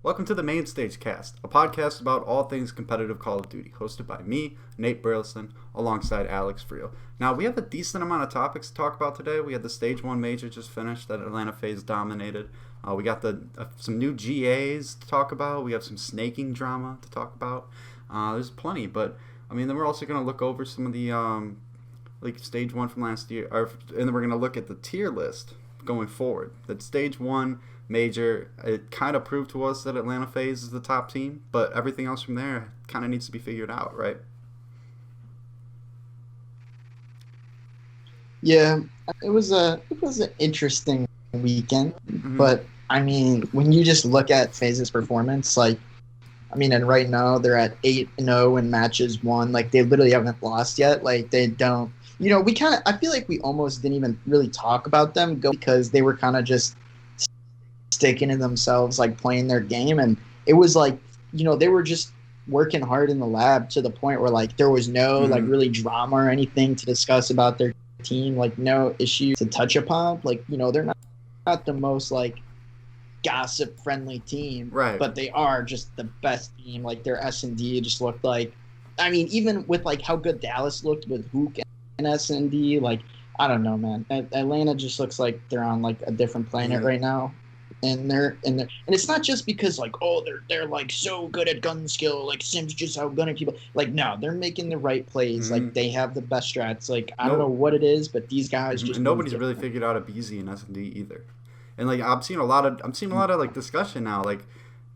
Welcome to the Main Stage Cast, a podcast about all things competitive Call of Duty, hosted by me, Nate Burleson, alongside Alex Frio. Now, we have a decent amount of topics to talk about today. We had the Stage 1 Major just finished that Atlanta FaZe dominated. We got some new GAs to talk about. We have some snaking drama to talk about. There's plenty, but, then we're also going to look over some of the, Stage 1 from last year, and then we're going to look at the tier list going forward. That Stage 1 Major, it kind of proved to us that Atlanta FaZe is the top team, but everything else from there kind of needs to be figured out, right? Yeah, it was an interesting weekend, but when you just look at FaZe's performance, and right now they're at 8-0 in matches won. They literally haven't lost yet. They don't. I feel like we almost didn't even really talk about them because they were kind of just sticking to themselves, playing their game, and it was they were just working hard in the lab to the point where there was no really drama or anything to discuss about their team, no issue to touch upon. They're not the most gossip friendly team, right? But they are just the best team. Their S&D just looked even with how good Dallas looked with Hook and S&D, I don't know, man. Atlanta just looks like they're on a different planet right now. And it's not just because they're so good at gun skill, Sims just outgunning people. No, they're making the right plays. They have the best strats. I don't know what it is, but these guys just nobody's really figured out a BZ and S&D either. And I'm seeing a lot of discussion now.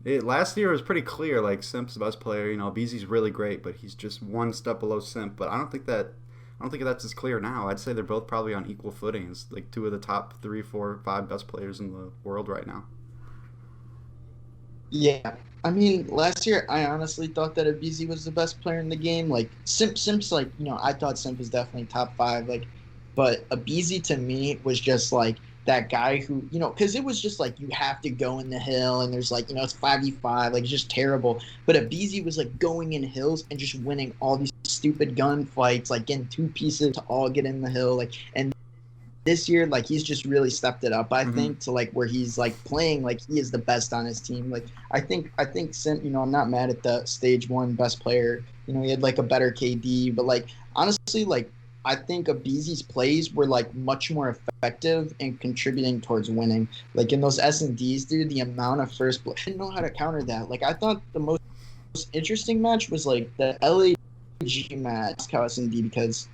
Last year was pretty clear. Simp's the best player. BZ's really great, but he's just one step below Simp. But I don't think that's as clear now. I'd say they're both probably on equal footing as two of the top 3, 4, 5 best players in the world right now. Yeah. Last year I honestly thought that Abizi was the best player in the game. Simp's I thought Simp was definitely top 5, but Abizi to me was just that guy who, because it was just you have to go in the hill and there's it's 5v5, it's just terrible. But Abizi was going in hills and just winning all these stupid gunfights, getting 2 pieces to all get in the hill. And this year, he's just really stepped it up, I think, to where he's playing he is the best on his team. I think Simp, I'm not mad at the Stage 1 best player. He had a better KD, but honestly, I think Abizi's plays were much more effective in contributing towards winning. In those S&Ds, dude, the amount of first blood, I didn't know how to counter that. I thought the most interesting match was the LAG match, Moscow S&D, because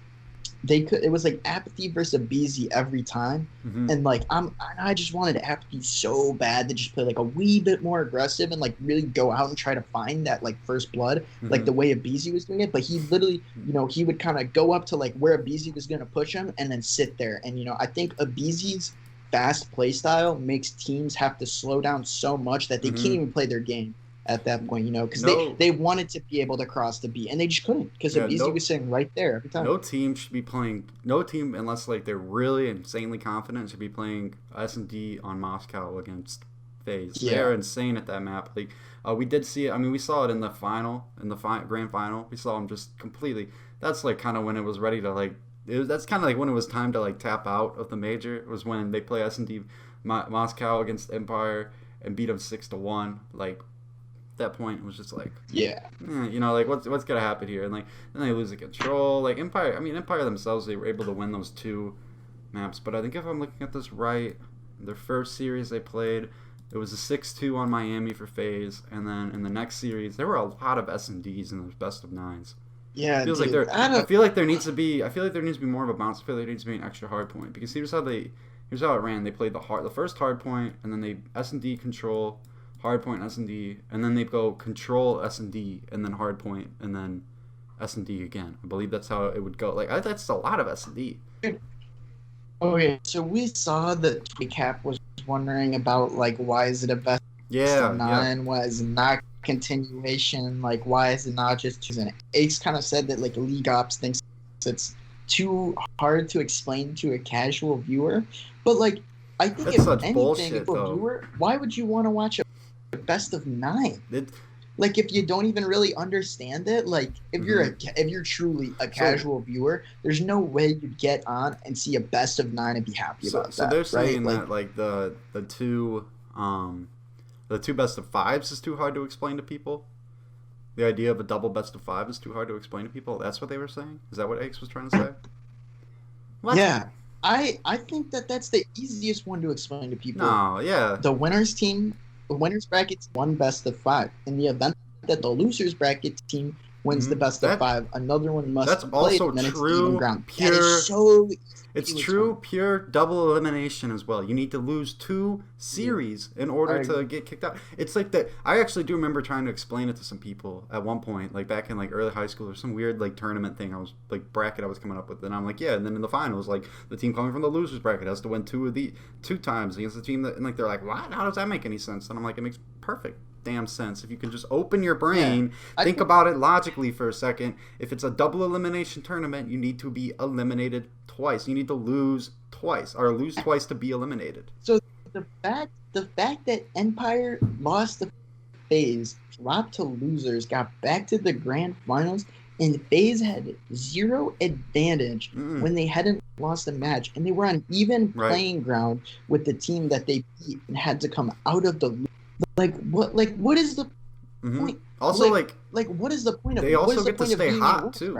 it was Apathy versus Abizi every time, and I just wanted Apathy so bad to just play a wee bit more aggressive and really go out and try to find that first blood, the way Abizi was doing it. But he literally, he would kind of go up to where Abizi was going to push him and then sit there. And I think Abizi's fast play style makes teams have to slow down so much that they can't even play their game at that point, because they wanted to be able to cross the B, and they just couldn't because Abizi was sitting right there every time. No team, unless they're really insanely confident, should be playing S&D on Moscow against FaZe. Yeah. They're insane at that map. We did see it. We saw it in the final, grand final. We saw them just completely. That's kind of when it was ready to that's kind of when it was time to tap out of the major. It was when they play S&D Moscow against Empire and beat them 6-1. That point, it was just what's gonna happen here, and then they lose the control. Empire themselves, they were able to win those 2 maps, but I think if I'm looking at this right, their first series they played, it was a 6-2 on Miami for FaZe, and then in the next series there were a lot of S&Ds in those best of 9s. Yeah, I feel like there needs to be more of a bounce. I feel like there needs to be an extra hard point, because here's how it ran. They played the first hard point, and then they S&D control, hard point S&D, and then they go control S&D, and then hard point, and then S&D again. I believe that's how it would go. That's a lot of S&D. Okay, so we saw that Cap was wondering about why is it a best of 9? Why is it not continuation? Why is it not just choosing? Ace kind of said that League Ops thinks it's too hard to explain to a casual viewer, but I think that's if such anything, bullshit, if a viewer, why would you want to watch a best of 9? If you don't even really understand it, if you're truly a casual viewer, there's no way you'd get on and see a best of 9 and be happy about that. So they're saying right? that the 2 The 2 best of 5s is too hard to explain to people. The idea of a double best of 5 is too hard to explain to people. That's what they were saying? Is that what Ace was trying to say? What? Yeah. I think that's the easiest one to explain to people. No, yeah. The winners bracket's 1 best of 5. In the event that the losers bracket team wins the best of 5, another one must that's be played, also and then true. It's even ground. Pure, that is so it's true, pure double elimination as well. You need to lose 2 series in order to get kicked out. It's like that. I actually do remember trying to explain it to some people at one point, like back in like early high school or some weird like tournament thing. I was like bracket I was coming up with, and I'm like, yeah. And then in the finals, like the team coming from the losers bracket has to win 2 times against the team that, and like they're like, what? How does that make any sense? And I'm like, it makes perfect damn sense if you can just open your brain, think about it logically for a second. If it's a double elimination tournament, you need to be eliminated twice. You need to lose twice or lose twice to be eliminated. So the fact that Empire lost the phase, dropped to losers, got back to the grand finals, and FaZe had 0 advantage when they hadn't lost a match, and they were on even playing ground with the team that they beat and had to come out of the what is the point? Also, like what is the point of? They also get to stay stay hot too.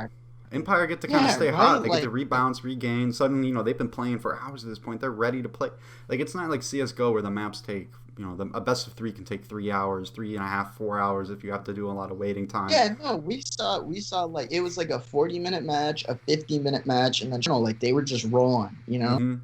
Empire get to kind of stay hot. They get to rebounds, regain. Suddenly, they've been playing for hours at this point. They're ready to play. Like, it's not like CS:GO where the maps take, a best of 3 can take 3 hours, 3.5, 4 hours if you have to do a lot of waiting time. Yeah, no, we saw like it was like a 40-minute match, a 50-minute match, and then like they were just rolling.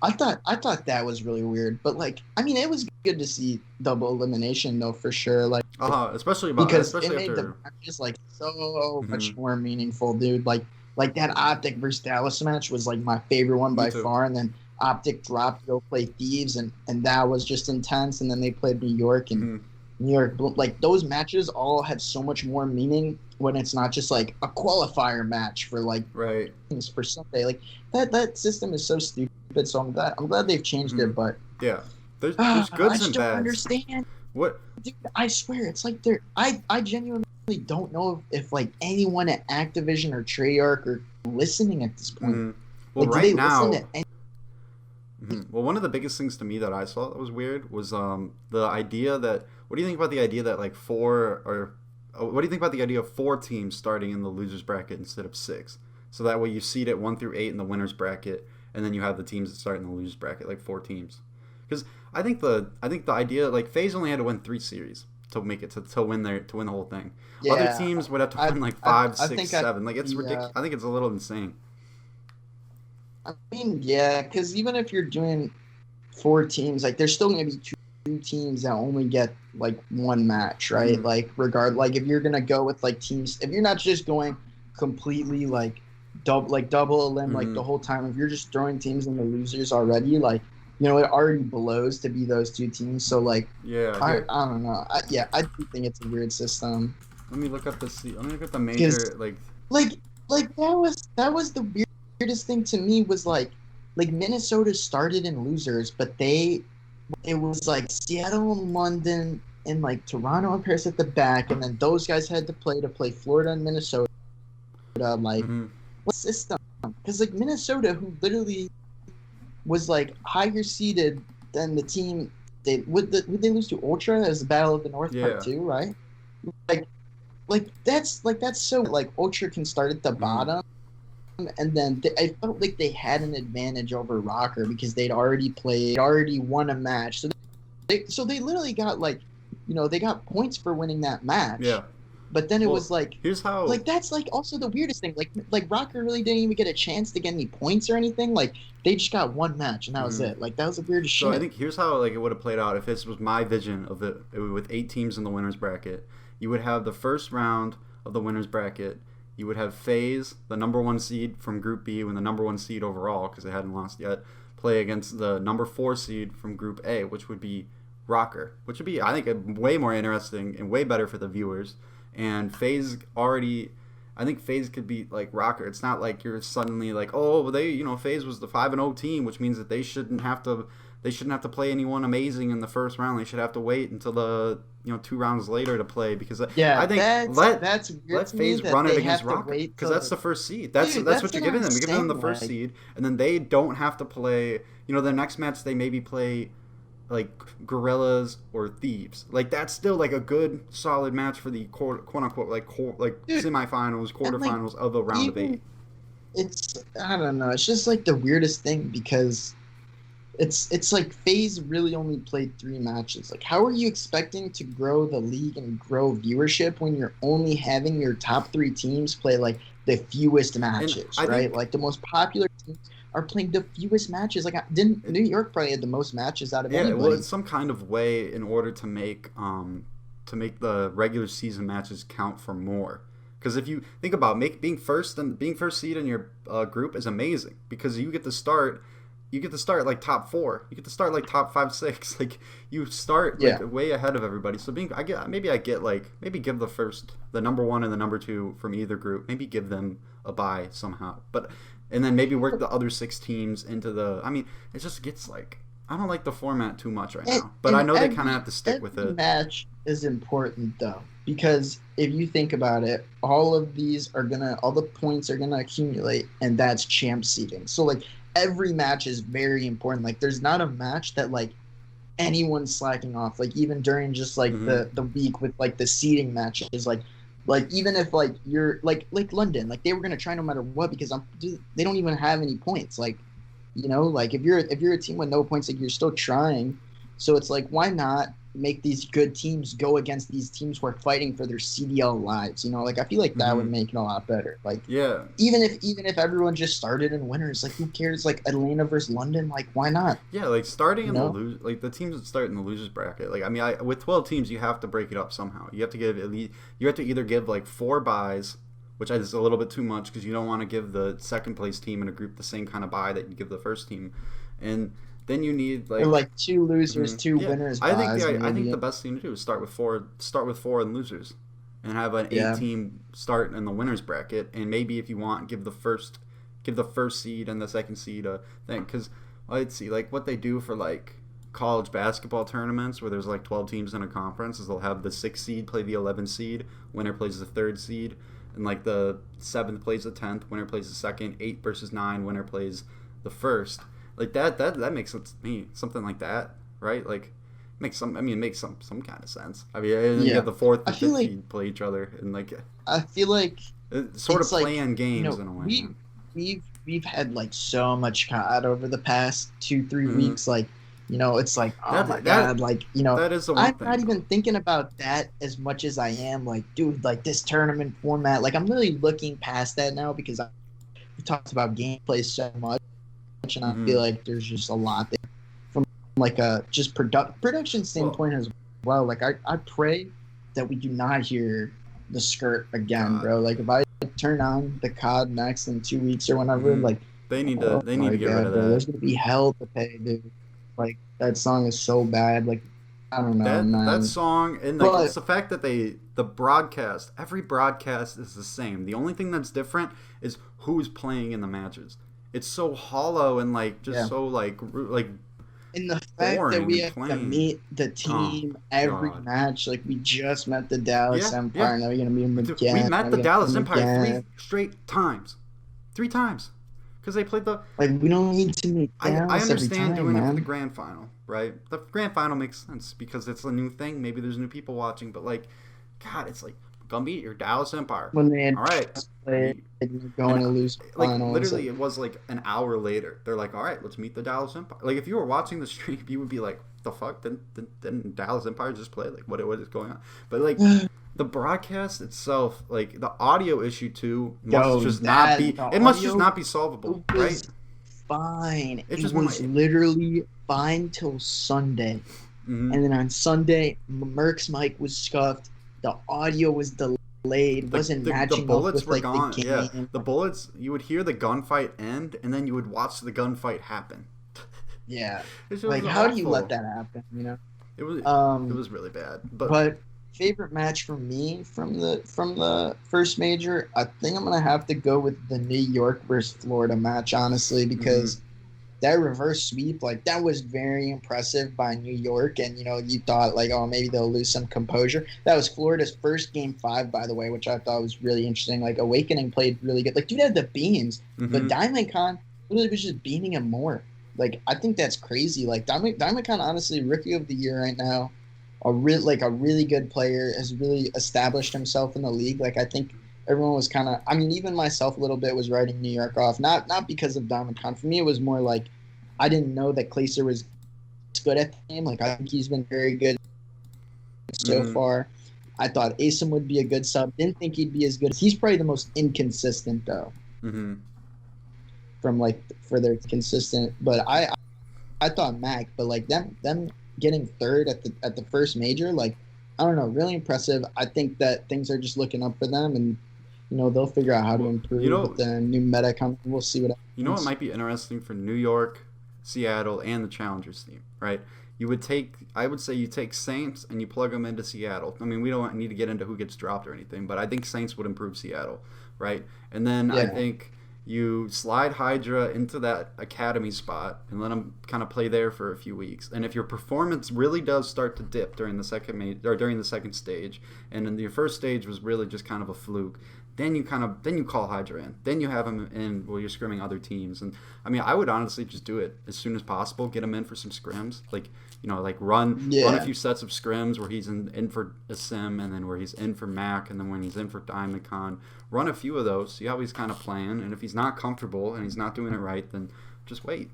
I thought that was really weird, but it was good to see double elimination though, for sure. Especially it made the matches so much more meaningful, dude. Like that Optic versus Dallas match was like my favorite one by far, and then Optic dropped to go play Thieves, and that was just intense. And then they played New York, and New York, like those matches all have so much more meaning when it's not just like a qualifier match for things for Sunday. Like that system is so stupid. So I'm glad they've changed it, but there's goods and bads. I just don't understand. What? Dude, I swear it's like I genuinely don't know if like anyone at Activision or Treyarch are listening at this point. Well, right now. Well, one of the biggest things to me that I saw that was weird was the idea that. What do you think about the idea that what do you think about the idea of 4 teams starting in the losers bracket instead of 6? So that way you seed it 1 through 8 in the winners bracket, and then you have the teams that start in the losers bracket, like 4 teams. Because I think the idea, like FaZe only had to win 3 series to make it to win the whole thing. Yeah, other teams would have to win like 5, 6, 7. Like it's ridiculous. I think it's a little insane. I mean, yeah, because even if you're doing 4 teams, like there's still gonna be 2 teams that only get like 1 match, right? Like if you're gonna go with like teams, if you're not just going completely like double elim like the whole time, if you're just throwing teams in the losers already, like it already blows to be those 2 teams. So like I don't know. I do think it's a weird system. Let me look up the major like that was the weirdest thing to me was like Minnesota started in losers, but it was like Seattle and London and like Toronto and Paris at the back, and then those guys had to play Florida and Minnesota. Like what system? Because like Minnesota, who literally was like higher seeded than the team, would they lose to Ultra as the Battle of the North Part 2, right? Like that's so like Ultra can start at the bottom. And then I felt like they had an advantage over Rocker because they'd already won a match. So they literally got they got points for winning that match. Yeah. But then it was like, here's how. Like that's like also the weirdest thing. Like Rocker really didn't even get a chance to get any points or anything. Like they just got 1 match and that was it. Like that was the weirdest shit. So I think here's how it would have played out if this was my vision of it with 8 teams in the winners bracket. You would have the first round of the winners bracket. You would have FaZe, the number 1 seed from Group B, and the number 1 seed overall, because they hadn't lost yet, play against the number 4 seed from Group A, which would be Rocker, which would be, I think, way more interesting and way better for the viewers. And FaZe I think FaZe could beat like Rocker. It's not like you're suddenly like, oh, FaZe was the 5-0 team, which means that they shouldn't have to play anyone amazing in the first round. They should have to wait until the 2 rounds later to play because I think let FaZe run it against Rocker because that's the first seed. That's what you're giving them. You're giving them the first seed, and then they don't have to play. The next match they maybe play like Gorillas or Thieves. Like that's still like a good solid match for the quote unquote like Dude, semifinals, and like quarterfinals of a round of even 8. it's I don't know. It's just like the weirdest thing because it's like FaZe really only played 3 matches. Like, how are you expecting to grow the league and grow viewership when you're only having your top 3 teams play like the fewest And matches, I right? think Like the most popular teams are playing the fewest matches. Like, didn't it, New York probably had the most matches out of yeah, well, anybody? it's some kind of way in order to make the regular season matches count for more. Because if you think about being first seed in your group is amazing because you get to start like top 4, you get to start like top 5, 6, like you start like Yeah. way ahead of everybody. So I get like maybe give the number 1 and the number 2 from either group, maybe give them a bye somehow, but and then maybe work the other 6 teams into the. I mean, it just gets like I don't like the format too much right And, now, but I and know they kind of have to stick with every it. match is important though, because if you think about it, all the points are gonna accumulate, and that's champ seeding. So like every match is very important. Like there's not a match that like anyone's slacking off. Like even during just like Hmm. the week with like the seeding matches, like even if like you're like London, like they were gonna try no matter what because they don't even have any points. Like like if you're a team with no points, like you're still trying. So it's like why not make these good teams go against these teams who are fighting for their CDL lives? Like I feel like that would Hmm. make it a lot better. Like Yeah, even if everyone just started in winners, like who cares? Like Atlanta versus London, like why not? yeah, like starting You in the know? lose, like the teams that start in the losers bracket. Like I mean, with 12 teams, you have to break it up somehow. You have to give at least you have to either give like 4 buys, which is a little bit too much because you don't want to give the second place team in a group the same kind of buy that you give the first team, and then you need Or like. like 2 losers, Mhm. 2 Yeah, winners buys, I think the maybe. best thing to do is start with 4 and losers, and have an 8 Yeah. team start in the winners bracket, and maybe if you want, give the first seed and the second seed a thing. Because let's see, like what they do for like college basketball tournaments where there's like 12 teams in a conference is they'll have the 6th seed play the 11th seed, winner plays the 3rd seed, and like the 7th plays the 10th, winner plays the 2nd, 8 versus 9, winner plays the 1st. Like that makes sense to me. Something like that, right? Like it makes some kind of sense. I mean, and then you Yeah. have the 4th I and feel 5th like seed play each other, and like I feel like sort of it's like playing games in a way. we we've had like so much COD over the past 2 3 Mm-hmm. weeks. Like it's like oh my That god, like that is the one I'm thing not though. even thinking about that as much as I am like dude, like this tournament format. Like I'm really looking past that now because we talked about gameplay so much, and I Mm-hmm. feel like there's just a lot there from like a just production Well, standpoint as well. Like I pray that we do not hear the skirt again, God. bro. Like if I turn on the COD next in 2 weeks or whenever, Mm-hmm. like oh They need my to get rid of god, bro, that. there's gonna be hell to pay, dude. Like that song is so bad. Like I don't know, That man. song and like it's But the fact that the broadcast every broadcast is the same. The only thing that's different is who's playing in the matches. It's so hollow and like just yeah, so like and the fact that boring we and have to plain. meet the Oh team every God. match, like we just met the Dallas Yeah, yeah. Empire, now we're gonna meet them Dude, we again, now met we're the gonna meet Dallas them Empire again. 3 straight times, 3 times, because they played the. Like we don't need to meet I Dallas every understand time, doing it for the man. grand final, right? The grand final makes sense because it's a new thing. Maybe there's new people watching, but like, God, it's like gonna beat your Dallas Empire. When they had All right, just played and going and to lose like finals, literally, like it was like an hour later. They're like, all right, let's meet the Dallas Empire. Like if you were watching the stream, you would be like, the fuck? Didn't Dallas Empire just play? Like what is going on? But like the broadcast itself, like the audio issue too, must yo, just not that be. the It must just audio not be solvable, right? was fine. It It just was might. literally fine till Sunday. Mm-hmm. And then on Sunday, Merck's mic was scuffed. The audio was delayed, wasn't The matching up bullets with were like the gone. Yeah, game. the bullets. You would hear the gunfight end, and then you would watch the gunfight happen. Yeah. It was Like how do you let awful. that happen? It was it Um was really bad. But but favorite match for me from the first major, I think I'm gonna have to go with the New York versus Florida match, honestly, mm-hmm. because that reverse sweep, like that was very impressive by New York, and you thought like, oh, maybe they'll lose some composure. That was Florida's first game 5, by the way, which I thought was really interesting. Like Awakening played really good. Like dude had the beams, but Mm-hmm. Diamond Con literally was just beaming him more. Like I think that's crazy. Like Diamond honestly rookie of the year right now, a really good player, has really established himself in the league. Like I think everyone was kind of, I mean, even myself a little bit was writing New York off, not because of Diamond. For me, it was more like I didn't know that Glacier was good at the game. Like I think he's been very good so far. I thought Asim would be a good sub. Didn't think he'd be as good. He's probably the most inconsistent though. From like for their consistent, but I thought Mac, but like them getting third at the first major, like I don't know, really impressive. I think that things are just looking up for them, and they'll figure out how to improve with the new meta coming. We'll see what happens. You know what might be interesting for New York, Seattle, and the Challengers team, right? I would say you take Saints and you plug them into Seattle. I mean, we don't need to get into who gets dropped or anything, but I think Saints would improve Seattle, right? And then I think you slide Hydra into that academy spot and let them kind of play there for a few weeks. And if your performance really does start to dip during the second stage, and then your first stage was really just kind of a fluke, then you call Hydra in. Then you have him in while you're scrimming other teams. And I mean, I would honestly just do it as soon as possible. Get him in for some scrims, run a few sets of scrims where he's in for a sim, and then where he's in for Mac, and then when he's in for Diamond Con. Run a few of those, see how he's kind of playing, and if he's not comfortable and he's not doing it right, then just wait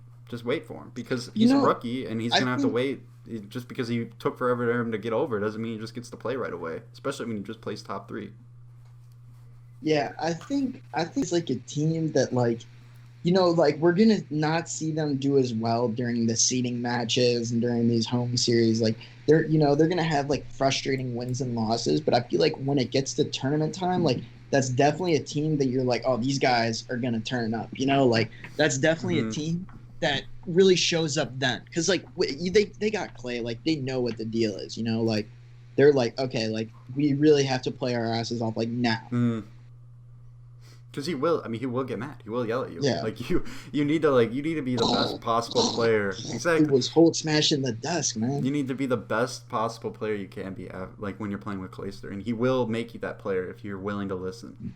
for him, because he's a rookie and he's gonna have to wait. Just because he took forever for him to get over doesn't mean he just gets to play right away, especially when he just plays top 3. Yeah, I think it's like a team that we're gonna not see them do as well during the seeding matches and during these home series. Like they're gonna have like frustrating wins and losses, but I feel like when it gets to tournament time, like that's definitely a team that you're like, oh, these guys are gonna turn up. Like that's definitely a team that really shows up then, because like they got Clay, like they know what the deal is. Like they're like, okay, like we really have to play our asses off like now. Because he will get mad. He will yell at you. Yeah. Like you need to be the best possible player. Exactly. It was Holt smashing the desk, man. You need to be the best possible player you can be at, like when you're playing with Clayster, and he will make you that player if you're willing to listen.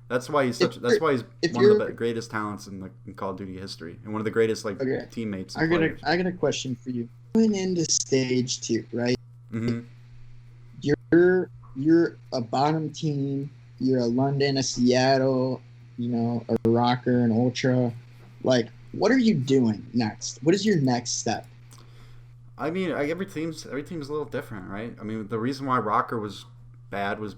That's why he's one of the greatest talents in Call of Duty history, and one of the greatest teammates. I got a question for you. Going into stage 2, right? Mm-hmm. You're a bottom team. You're a London, a Seattle, a Rocker, an Ultra. Like, what are you doing next? What is your next step? I mean, every team's a little different, right? I mean, the reason why Rocker was bad was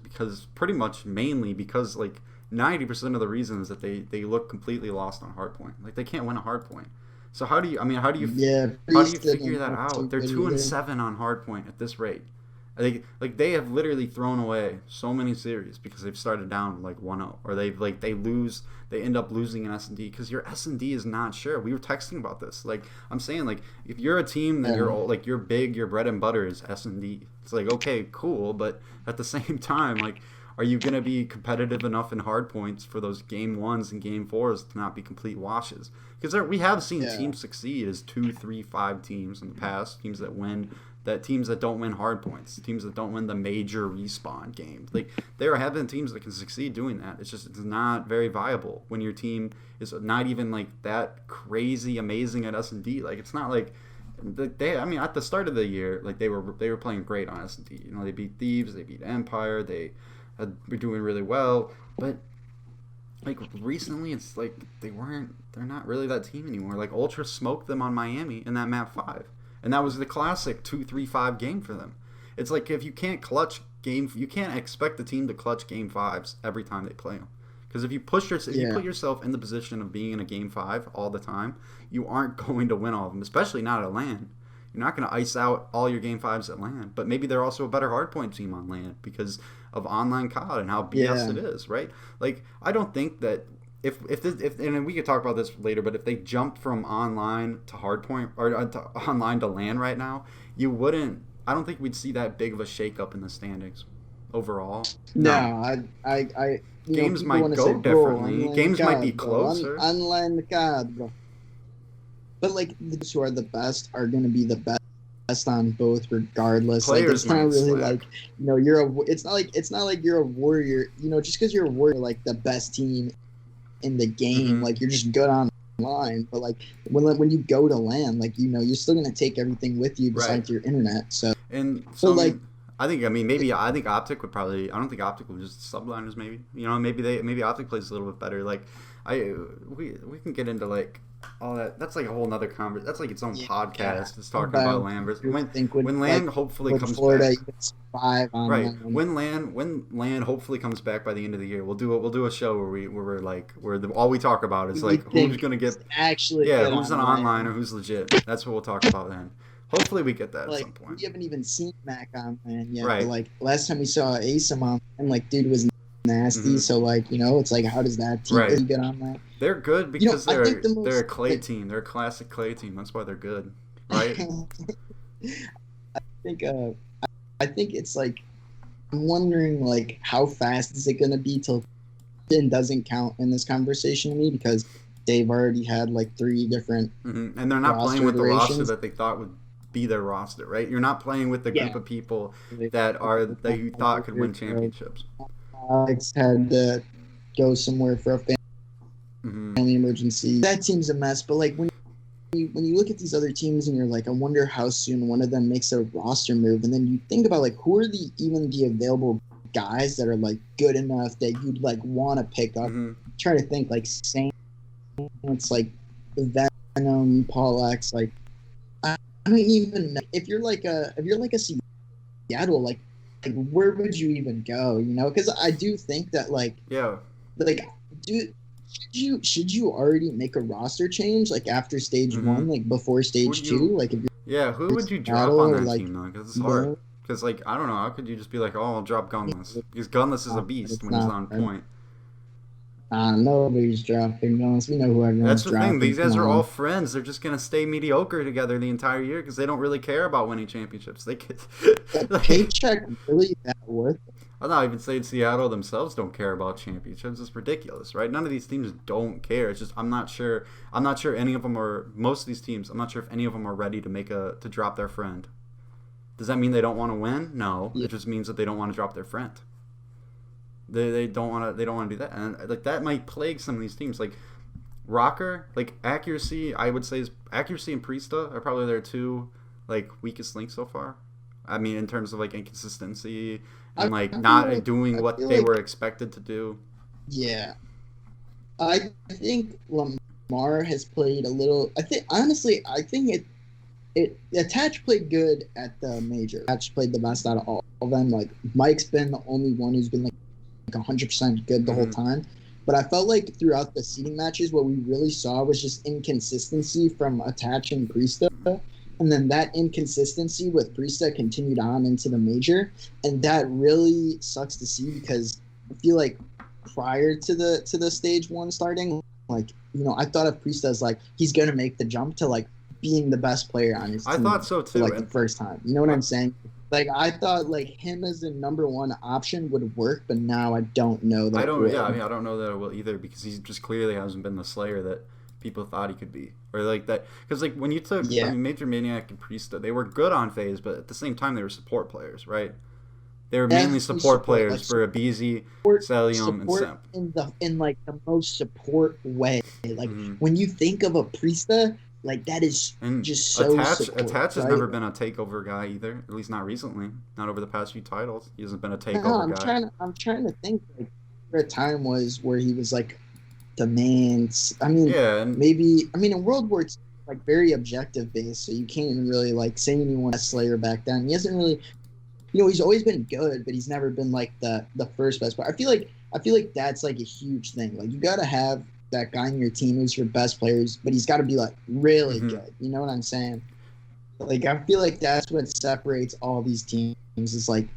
mainly because like 90% of the reason is that they look completely lost on hardpoint. Like they can't win a hardpoint. So how do you figure that out? They're 2-7 on hardpoint at this rate. They have literally thrown away so many series because they've started down like 1-0, or they end up losing an S&D because your S&D is not sure. We were texting about this. Like I'm saying, like if you're a team that you're big, your bread and butter is S&D. It's like, okay, cool, but at the same time, like, are you gonna be competitive enough in hard points for those game 1s and game 4s to not be complete washes? Because we have seen teams succeed as 2, 3, 5 teams in the past, teams that don't win hard points, teams that don't win the major respawn games. Like there have been teams that can succeed doing that. It's not very viable when your team is not even like that crazy amazing at S&D. Like it's not like at the start of the year, like they were playing great on S&D. They beat Thieves, they beat Empire, were doing really well, but like recently it's like they're not really that team anymore. Like Ultra smoked them on Miami in that map 5. And that was the classic 2-3-5 game for them. It's like if you can't you can't expect the team to clutch game 5s every time they play them. Because if you put yourself in the position of being in a game 5 all the time, you aren't going to win all of them, especially not at LAN. You're not going to ice out all your game 5s at LAN, but maybe they're also a better hardpoint team on LAN because of online COD and how BS it is, right? Like I don't think that if and we could talk about this later, but if they jumped from online to hardpoint or to online to LAN right now, I don't think we'd see that big of a shakeup in the standings overall. No, I games might go differently. Games might be closer. Online COD, bro. But like those who are the best are going to be the best on both, regardless. Players like it's not really like it's not like you're a warrior. Just because you're a warrior, like the best team in the game, like you're just good on online, but like when you go to land, like you're still gonna take everything with you Right. besides your internet. So, And but so like maybe I think Optic would probably. I don't think Optic would just subliners. Maybe maybe Optic plays a little bit better. Like we can get into like all that. That's like a whole nother conversation. That's like its own yeah, podcast. It's talking about about land versus I think would when like land hopefully would comes Florida back. even survive on Right. land? When land hopefully comes back by the end of the year, we'll do a show where we're like all we talk about Who is do you like who's think gonna get is actually good who's an on online or land? who's legit. That's what we'll talk about then. Hopefully we get that at Like some point. we haven't even seen Mac on land yet, but Right. like last time we saw Asim on land, like dude was nasty. Hmm. So like it's like how does that team Right. really get on land? They're good because I think the they're a most clay like team. They're a classic clay team. That's why they're good, right? think I think it's like I'm wondering like how fast is it gonna be till Finn doesn't count in this conversation to me because they've already had like 3 different And they're not playing roster with the roster iterations. that they thought would be their roster, right? You're not playing with the group Yeah. of people that you thought could win championships. Alex had to go somewhere for a Hmm. family emergency. That team's a mess, but like when you look at these other teams and you're like, I wonder how soon one of them makes a roster move, and then you think about like who are the available guys that are like good enough that you'd like want to pick up. Hmm. Try to think like Saints, like Venom, Paul X, like I don't even know if you're like a Seattle, like where would you even go? Because I do think that Yeah. like do should you already make a roster change like after stage Hmm. 1, like before Who would stage 2, you? like if Yeah. Who you're would you drop Seattle on or that like team though? Because it's hard. Bill? Because like I don't know. How could you just be like, oh, I'll drop Gunless? Because Gunless is a beast It's when he's not on hard. point. Nobody's dropping guns. We know who That's everyone's the thing. dropping. These Come guys are all on. friends. They're just gonna stay mediocre together the entire year because they don't really care about winning championships. They could, That like, paycheck really that worth it? I'm not even saying Seattle themselves don't care about championships. It's ridiculous, right? None of these teams don't care. It's just I'm not sure. I'm not sure any of them are. Most of these teams, I'm not sure if any of them are ready to drop their friend. Does that mean they don't want to win? No. Yeah. It just means that they don't want to drop their friend. They don't want to do that, and like that might plague some of these teams. Like Rocker, like accuracy, I would say is accuracy and Priesta are probably their two like weakest links so far. I mean, in terms of like inconsistency I and like feel not like doing I what feel they like were expected to do. yeah. I think Lamar has played a little. I think honestly, I think Attach played good at the major. Attach played the best out of all of them. Like Mike's been the only one who's been like 100% good the whole Mhm. time. But I felt like throughout the seeding matches, what we really saw was just inconsistency from Attach and Priesta. And then that inconsistency with Priesta continued on into the major. And that really sucks to see because I feel like prior to the stage 1 starting, like, I thought of Priesta as like he's gonna make the jump to like being the best player on his I team thought so for too, like the and first time. You know what I, I'm saying? Like I thought like him as the number 1 option would work, but now I don't know that I it don't. would. Yeah, I mean, I don't know that it will either because he just clearly hasn't been the Slayer that people thought he could be, or like that. Because like when you took, I Yeah. mean, Major Maniac and Priesta, they were good on phase, but at the same time they were support players, right? They were mainly Definitely support support, players like for Abizi, support, Celium, and support Simp. in like the most support way. Like Hmm. when you think of a Priesta, like that is And just so Attach support, has right? never been a takeover guy either, at least not recently, not over the past few titles. He hasn't been a No, takeover guy. I'm trying to think like where a time was where he was like the main. I mean, Yeah, and maybe in World War II, like very objective based, so you can't even really like say anyone a Slayer back then. He hasn't really, he's always been good, but he's never been like the first best player. I feel like that's like a huge thing. Like you got to have that guy in your team who's your best players, but he's got to be like really mhm. good. You know what I'm saying? Like I feel like that's what separates all these teams. Is like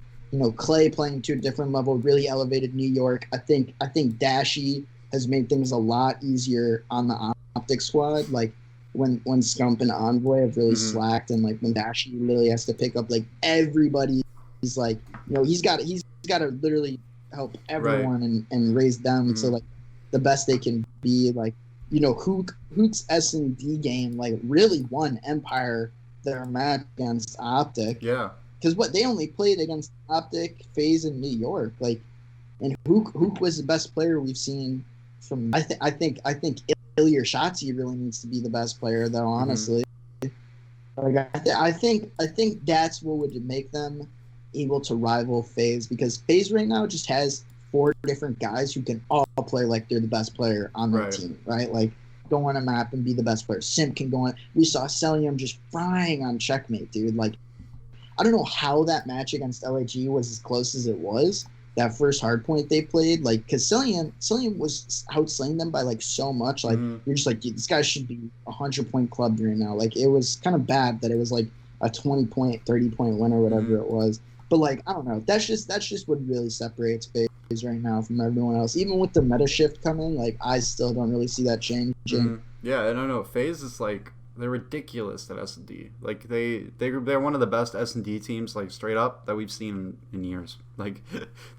Clay playing to a different level, really elevated New York. I think Dashy has made things a lot easier on the Optic squad. Like when Scump and Envoy have really Mhm. slacked, and like when Dashy literally has to pick up like everybody. He's like he's got to literally help Right. everyone and raise them to Mhm. like the best they can be. Like Hook's S&D game like really won Empire their match against Optic Yeah. because what they only played against Optic, FaZe, and New York. Like, and Hook was the best player we've seen from. I think Ilya Shotzi really needs to be the best player, though. Honestly, like I think that's what would make them able to rival FaZe, because FaZe right now just has 4 different guys who can all play like they're the best player on their team, right? Like go on a map and be the best player. Simp can go on. We saw Celium just frying on Checkmate, dude. Like I don't know how that match against LAG was as close as it was. That first hardpoint they played, like, because Celium was outslaying them by like so much. Like you're just like, this guy should be 100-point club right now. Like it was kind of bad that it was like a 20-point, 30-point win or whatever it was. But like I don't know, that's just what really separates FaZe right now from everyone else. Even with the meta shift coming, like I still don't really see that changing. Yeah, I don't know. FaZe is like, they're ridiculous at S&D. Like they're one of the best S&D teams, like straight up, that we've seen in years. Like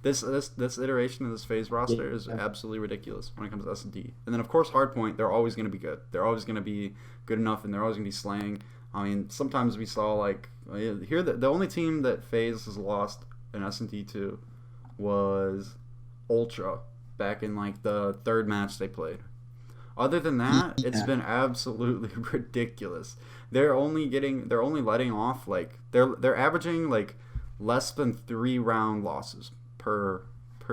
this iteration of this FaZe roster is absolutely ridiculous when it comes to S&D. And then of course Hardpoint, they're always going to be good. They're always going to be good enough, and they're always going to be slaying. I mean, sometimes we saw like here the only team that FaZe has lost in S&D to was Ultra back in like the 3rd match they played. Other than that, it's been absolutely ridiculous. They're only letting off like they're averaging like less than 3 round losses per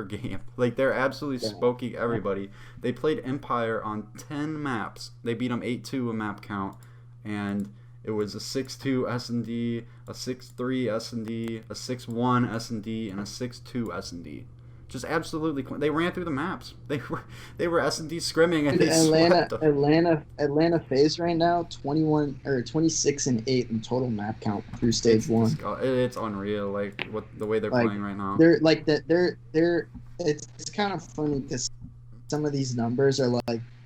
game. Like they're absolutely smoking everybody. They played Empire on 10 maps. They beat them 8-2 a map count, and it was a 6-2 S&D, a 6-3 S&D, a 6-1 S&D, and a 6-2 S&D. Just absolutely, they ran through the maps. They were S&D scrimming, and Atlanta FaZe right now 26-8 in total map count through stage 1. It's unreal, like the way they're playing right now. They're like they're it's kind of funny because some of these numbers are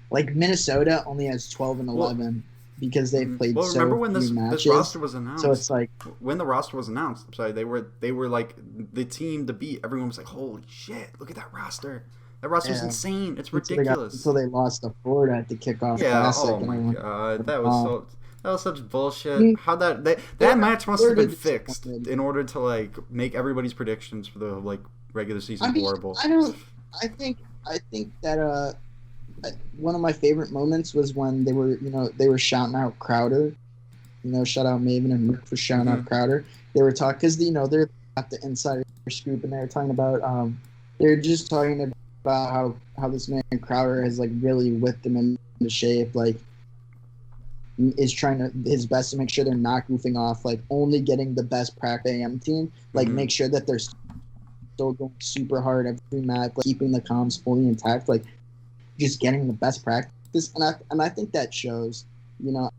like Minnesota only has 12 and 11. Because they played so few matches. Remember when this roster was announced? So it's like when the roster was announced. I'm sorry, they were like the team to beat. Everyone was like, "Holy shit! Look at that roster! That roster's insane. It's ridiculous." Until they lost to Florida at the kickoff. Yeah. Classic, Oh my god, that was such bullshit. How that match must have been fixed in order to like make everybody's predictions for the like regular season horrible. I think that one of my favorite moments was when they were shouting out Crowder. Shout out Maven and Rick for shouting out Crowder. They were talking because they're at the insider scoop, and they were talking about they're just talking about how this man Crowder has like really whipped them into shape, like is trying his best to make sure they're not goofing off, like only getting the best practice AM team, like make sure that they're still going super hard every match, like keeping the comms fully intact, like just getting the best practice, and I think that shows.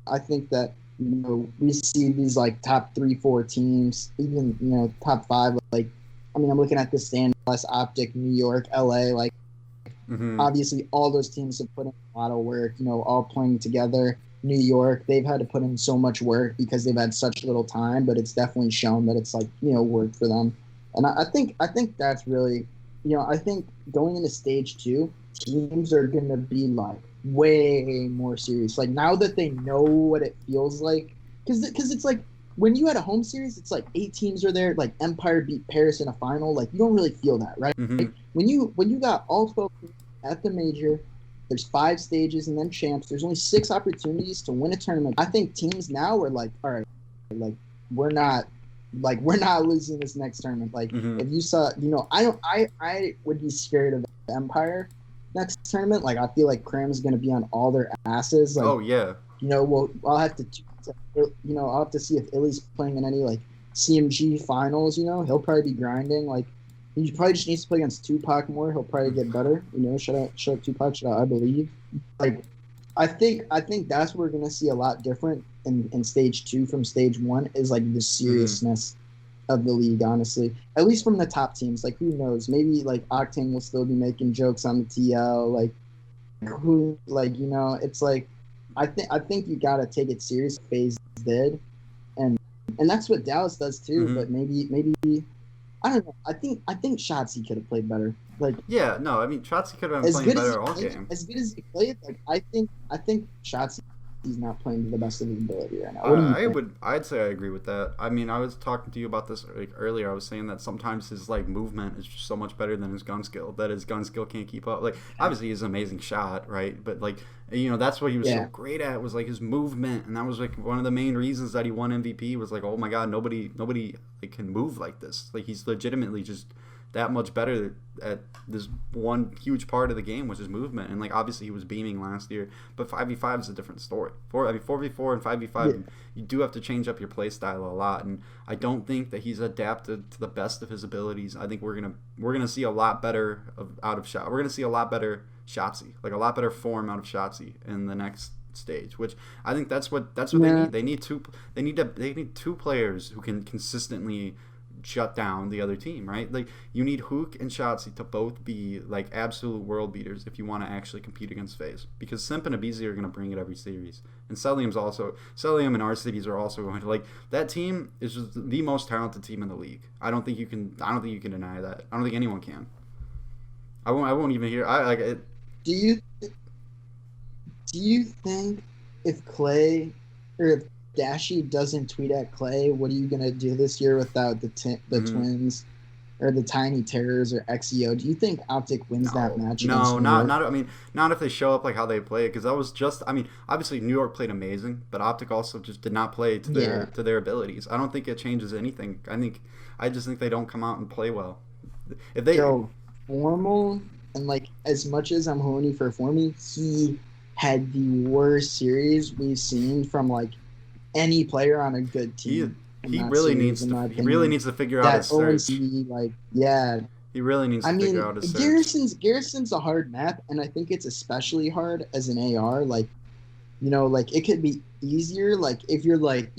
I think that we see these like top 3-4 teams, even top 5. Like, I mean, I'm looking at the stand less Optic, New York, LA. Like, obviously, all those teams have put in a lot of work. All playing together. New York, they've had to put in so much work because they've had such little time, but it's definitely shown that it's like worked for them. And I think that's really, I think going into stage 2. Teams are going to be like way more serious. Like now that they know what it feels like, because it's like when you had a home series, it's like 8 teams are there. Like Empire beat Paris in a final. Like you don't really feel that, right? Like, when you got all 12 at the major, there's 5 stages and then champs. There's only 6 opportunities to win a tournament. I think teams now are like, all right, like we're not losing this next tournament. Like if you saw, I would be scared of Empire next tournament. Like I feel like Cram's going to be on all their asses. Like, oh yeah. Well, I'll have to see if Illy's playing in any like CMG finals. He'll probably be grinding. Like he probably just needs to play against Tupac more. He'll probably get better. Shout out Tupac. Shout out I Believe. Like I think that's what we're going to see a lot different in stage 2 from stage 1 is like the seriousness of the league, honestly. At least from the top teams. Like who knows? Maybe like Octane will still be making jokes on the TL. Like who, like it's like I think you gotta take it serious. FaZe did, and that's what Dallas does too. But maybe I don't know. I think Shotzi could have played better. Like yeah, no, I mean Shotzi could have been playing better all game. As good as he played, like I think Shotzi he's not playing to the best of his ability right now. What do you think? I'd say I agree with that. I mean, I was talking to you about this like earlier. I was saying that sometimes his like movement is just so much better than his gun skill. That his gun skill can't keep up. Like obviously he's an amazing shot, right? But like that's what he was so great at was like his movement, and that was like one of the main reasons that he won MVP was like, oh my god, nobody like can move like this. Like he's legitimately just that much better at this one huge part of the game, which is movement. And like obviously he was beaming last year, but 5v5 is a different story. 4v4 and 5v5, you do have to change up your play style a lot, and I don't think that he's adapted to the best of his abilities. I think we're gonna see a lot better out of shot. We're gonna see a lot better Shotzzy, like a lot better form out of Shotzzy in the next stage, which I think that's what they need. They need two players who can consistently shut down the other team, right? Like you need Hook and Shotzzy to both be like absolute world beaters if you want to actually compete against FaZe, because Simp and Abizi are going to bring it every series, and Celium and RCBs are also going to, like, that team is just the most talented team in the league. I don't think you can deny that. I don't think anyone can. I won't even hear I like it. Do you think if Clay or if Dashy doesn't tweet at Clay, what are you gonna do this year without the Twins or the Tiny Terrors or XEO? Do you think Optic wins that match? No, not. I mean, not if they show up like how they play. Because that was just. I mean, obviously New York played amazing, but Optic also just did not play to their abilities. I don't think it changes anything. I just think they don't come out and play well. If they Formal and like as much as I'm horny for Formy, he had the worst series we've seen from like any player on a good team. He really needs to figure out his search. He really needs to figure out his search. Garrison's a hard map, and I think it's especially hard as an AR. Like, like it could be easier. Like if you're like,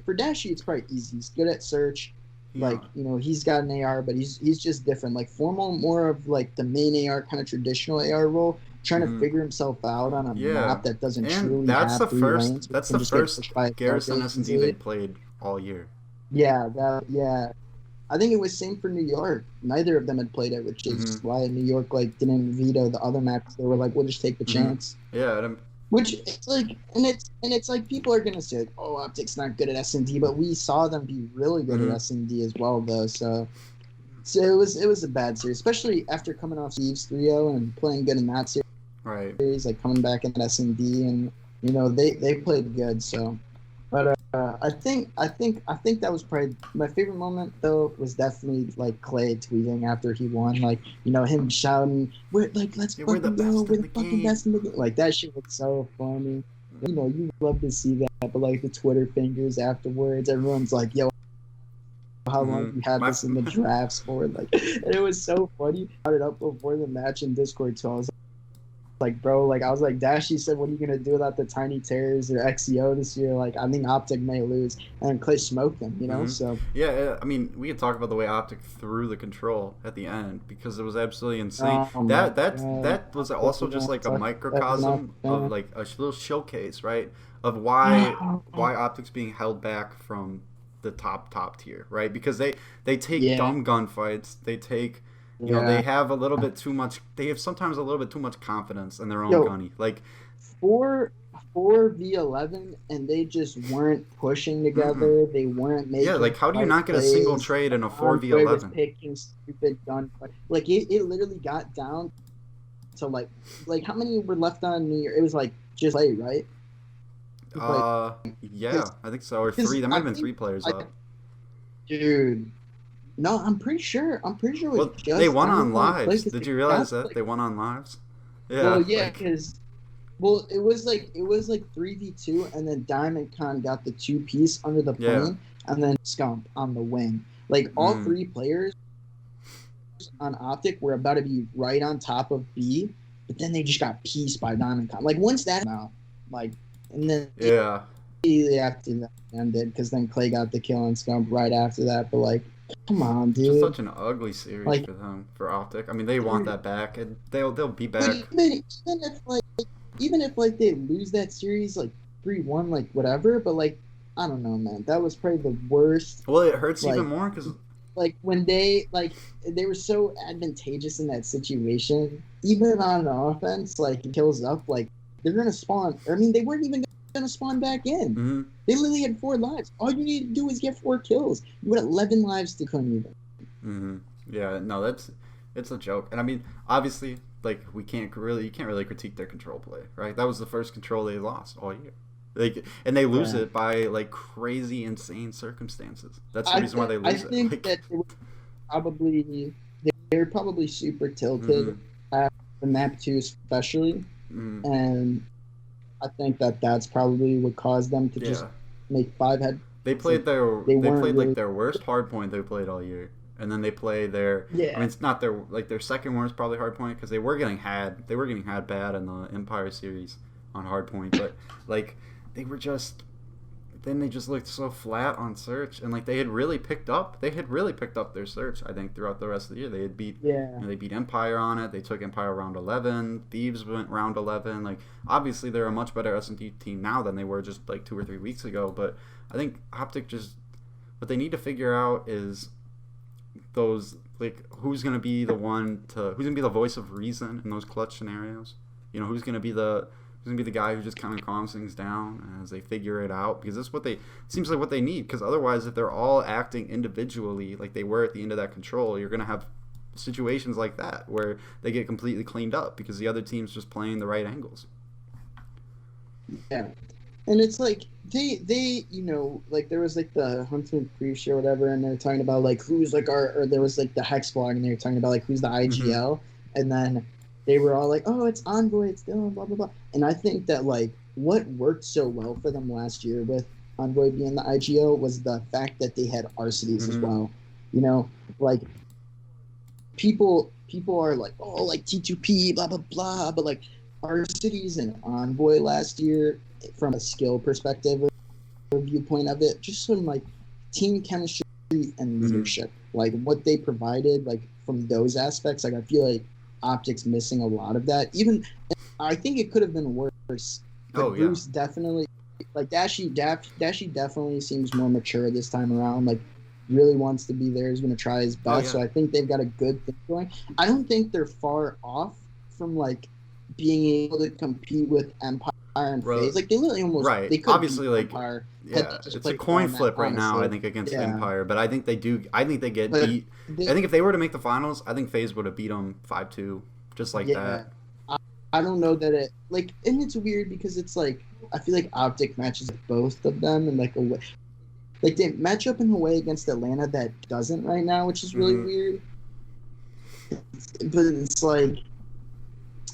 for Dashy, it's probably easy. He's good at search. Yeah. Like, he's got an AR, but he's just different. Like Formal, more of like the main AR, kind of traditional AR role, trying to figure himself out on a map that doesn't truly have three lanes. That's the first Garrison S&D they played all year. Yeah. I think it was same for New York. Neither of them had played it, which is why New York didn't veto the other maps. They were like, we'll just take the chance. Yeah. Which it's like, and it's like people are gonna say, oh, Optic's not good at S&D, but we saw them be really good at S&D as well, though. So it was a bad series, especially after coming off Steve's 3-0 and playing good in that series. Right. Like coming back in S&D, and they played good. So, but I think that was probably my favorite moment, though, was definitely like Clay tweeting after he won, like him shouting, "We're like let's fucking go, we're the fucking best in the game." Like that shit was so funny. You love to see that, but like the Twitter fingers afterwards, everyone's like, "Yo, how long you had this in the drafts for?" Like, and it was so funny. I brought it up before the match in Discord, so I was like, bro, like I was like, Dashy said, what are you gonna do about the Tiny Terrors or XEO this year? Like, I think Optic may lose, and Clay smoked them, So yeah, I mean, we could talk about the way Optic threw the control at the end, because it was absolutely insane. That was also just like a microcosm of like a little showcase, right, of why Optic's being held back from the top tier, right? Because they take dumb gunfights, they take. They have a little bit too much. They have sometimes a little bit too much confidence in their own gunny. Like 4v11, and they just weren't pushing together. They weren't making. Yeah, like how do you not get a single trade in a 4v11? Was picking stupid gunfight. Like it literally got down to like how many were left on New Year? It was like just play, right? Yeah, I think so. Or three. There might have been 3 players up. Dude. No, I'm pretty sure. Well, they won on lives. Did you realize that they won on lives? Yeah. Well, yeah, because it was like 3v2, and then Diamond Con got the 2-piece under the plane, and then Scump on the wing. Like all 3 players on Optic were about to be right on top of B, but then they just got pieced by Diamond Con. Like once that out, like, and then after that ended, because then Clay got the kill on Scump right after that. But like, come on, dude. It's just such an ugly series for them, for Optic. I mean, they want that back, and they'll be back. Even if they lose that series like 3-1, like whatever, but like I don't know, man. That was probably the worst. Well, it hurts even more because like when they were so advantageous in that situation, even on offense, like it kills up, like they're gonna spawn. I mean, they weren't even gonna spawn back in. Mm-hmm. They literally had 4 lives. All you need to do is get 4 kills. You had 11 lives to come even. Mm-hmm. Yeah, no, it's a joke. And I mean, obviously, like you can't really critique their control play, right? That was the first control they lost all year. Like, and they lose it by like crazy, insane circumstances. That's the reason why they lose it. I think like, that they were probably super tilted at the map 2 especially, and I think that's probably what caused them to just make 5 head. They played their their worst hard point they played all year, and then they play their. I mean, it's not their second worst probably hard point because they were getting had bad in the Empire series on hard point, but like they were just. Then they just looked so flat on search, and like they had really picked up their search. I think throughout the rest of the year they had beat they beat Empire on it. They took Empire round 11. Thieves went round 11. Like obviously they're a much better S&D team now than they were just like 2 or 3 weeks ago. But I think Optic just what they need to figure out is those like who's gonna be the voice of reason in those clutch scenarios. You know, who's gonna be the guy who just kind of calms things down as they figure it out, because that's seems like what they need. Because otherwise, if they're all acting individually like they were at the end of that control, you're gonna have situations like that where they get completely cleaned up because the other team's just playing the right angles. Yeah, and it's like they you know, like there was like the Huntsman pre-show or whatever, and they're talking about like who's like or there was like the Hex blog, and they were talking about like who's the IGL, and then they were all like, oh, it's Envoy, it's Dylan, blah, blah, blah. And I think that, like, what worked so well for them last year with Envoy being the IGO was the fact that they had Arcities as well. You know, like, people are like, oh, like, T2P, blah, blah, blah. But, like, Arcities and Envoy last year, from a skill perspective or viewpoint of it, just sort of, like, team chemistry and leadership. Like, what they provided, like, from those aspects, like, I feel like Optic's missing a lot of that. Even I think it could have been worse. But Bruce definitely, like Dashy definitely seems more mature this time around. Like really wants to be there. He's going to try his best. So I think they've got a good thing going. I don't think they're far off from like being able to compete with Empire and FaZe. Like they literally almost they could obviously like Empire. It's a coin flip right now, I think, against Empire. But I think they do. I think they get beat. I think if they were to make the finals, I think FaZe would have beat them 5-2, just like that. I don't know that it like, and it's weird because it's like I feel like Optic matches both of them in like a way. Like they match up in a way against Atlanta that doesn't right now, which is really weird. But it's like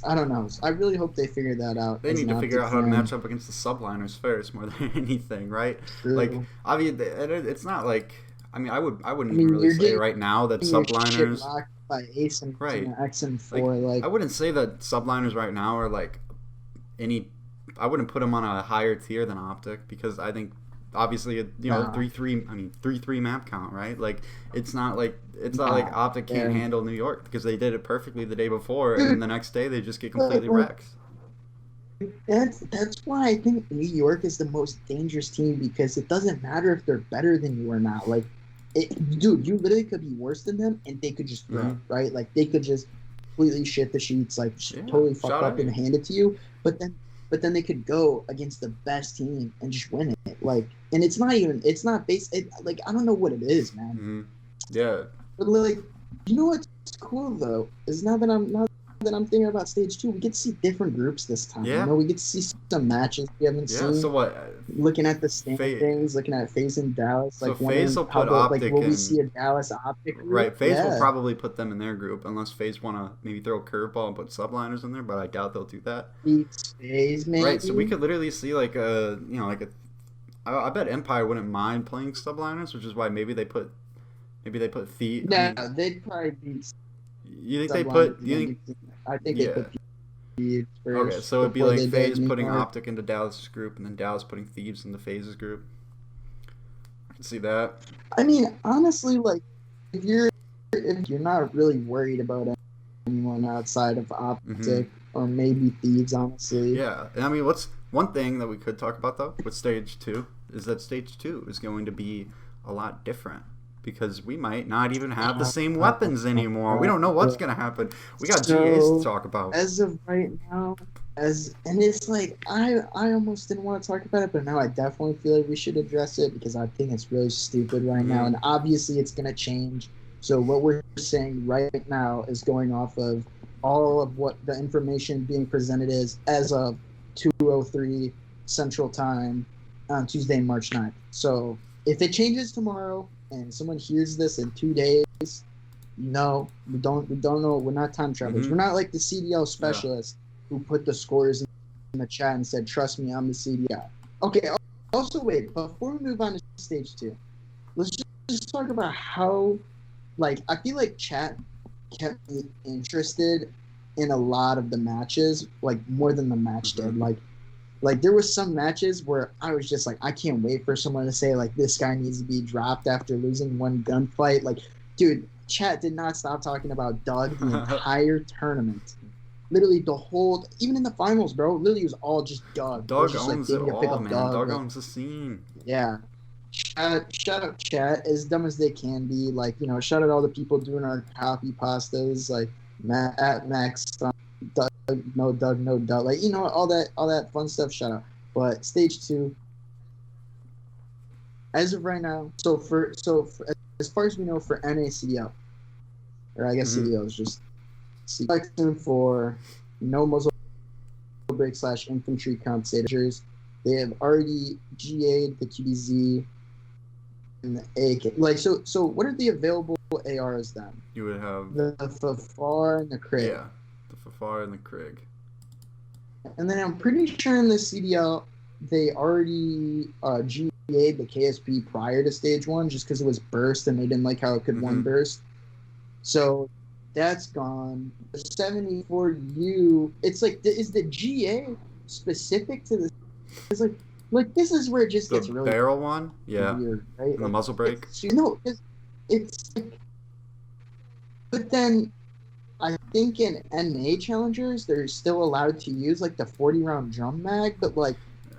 I don't know. I really hope they figure that out. They need to figure out how to match up against the subliners first, more than anything, right? True. Like, I mean, it's not like I wouldn't really say right now that subliners by Ace and X and 4. Like I wouldn't say that subliners right now are like any. I wouldn't put them on a higher tier than Optic because I think obviously 3-3 map count, right? Like it's not like Optic can't handle New York because they did it perfectly the day before and the next day they just get completely wrecked. That's why I think New York is the most dangerous team because it doesn't matter if they're better than you or not. Like dude, you literally could be worse than them and they could just win, right? Like they could just completely shit the sheets, like totally fuck up and hand it to you. But then they could go against the best team and just win it. Like, and it's not based. Like I don't know what it is, man. Yeah. But like, you know what's cool though is now that I'm thinking about stage 2, we get to see different groups this time. Yeah. You know, we get to see some matches we haven't seen. So what? Looking at the standings, looking at FaZe in Dallas, like so FaZe will put Optic like, will we see a Dallas Optic group? Right, FaZe will probably put them in their group unless FaZe want to maybe throw a curveball and put subliners in there, but I doubt they'll do that. FaZe, maybe. Right, so we could literally see I bet Empire wouldn't mind playing subliners, which is why maybe they put Thieves. No, they'd probably be. You think they put? I think they put Thieves first. Okay, so it'd be like FaZe putting Optic into Dallas' group, and then Dallas putting Thieves into FaZe's group. I can see that. I mean, honestly, like if you're not really worried about anyone outside of Optic or maybe Thieves, honestly. Yeah, and I mean, what's one thing that we could talk about though with stage 2 is that stage 2 is going to be a lot different. Because we might not even have the same weapons anymore. We don't know what's going to happen. We got GAs to talk about. As of right now, And it's like I almost didn't want to talk about it, but now I definitely feel like we should address it because I think it's really stupid right now, and obviously it's gonna change. So what we're saying right now is going off of all of what the information being presented is as of 2:03 Central Time on Tuesday, March 9th. So if it changes tomorrow and someone hears this in 2 days, no, we don't know. We're not time travelers. We're not like the CDL specialist who put the scores in the chat and said, "Trust me, I'm the CDL." Okay. Also, wait. Before we move on to stage 2, let's just talk about how, like, I feel like chat kept me interested in a lot of the matches, like more than the match did. Like there was some matches where I was just like, I can't wait for someone to say like this guy needs to be dropped after losing one gunfight. Like, dude, chat did not stop talking about Doug the entire tournament. Literally the whole, even in the finals, bro. Literally it was all just Doug. Doug just owns like, it all, man. Doug like, owns the scene. Yeah. Shout out chat, as dumb as they can be. Like, shout out all the people doing our copy pastas, like Matt at Max, Doug, no Doug, no Doug, like all that fun stuff. Shout out. But stage 2, as of right now, as far as we know for NACDL, or I guess CDL is just selection for no muzzle break / infantry compentators. They have already GA'd the QBZ and the AK. Like, so what are the available ARs then? You would have the Fafar and the Krig. Yeah, the Fafar and the Krig. And then I'm pretty sure in the CDL they already GA'd the KSP prior to stage 1 just because it was burst and they didn't like how it could one burst. So that's gone. The 74U, it's like, is the GA specific to the? It's like this is where it just gets really barrel one, weird, right? The muzzle brake. It's like, but then I think in NA challengers they're still allowed to use like the 40-round drum mag, but like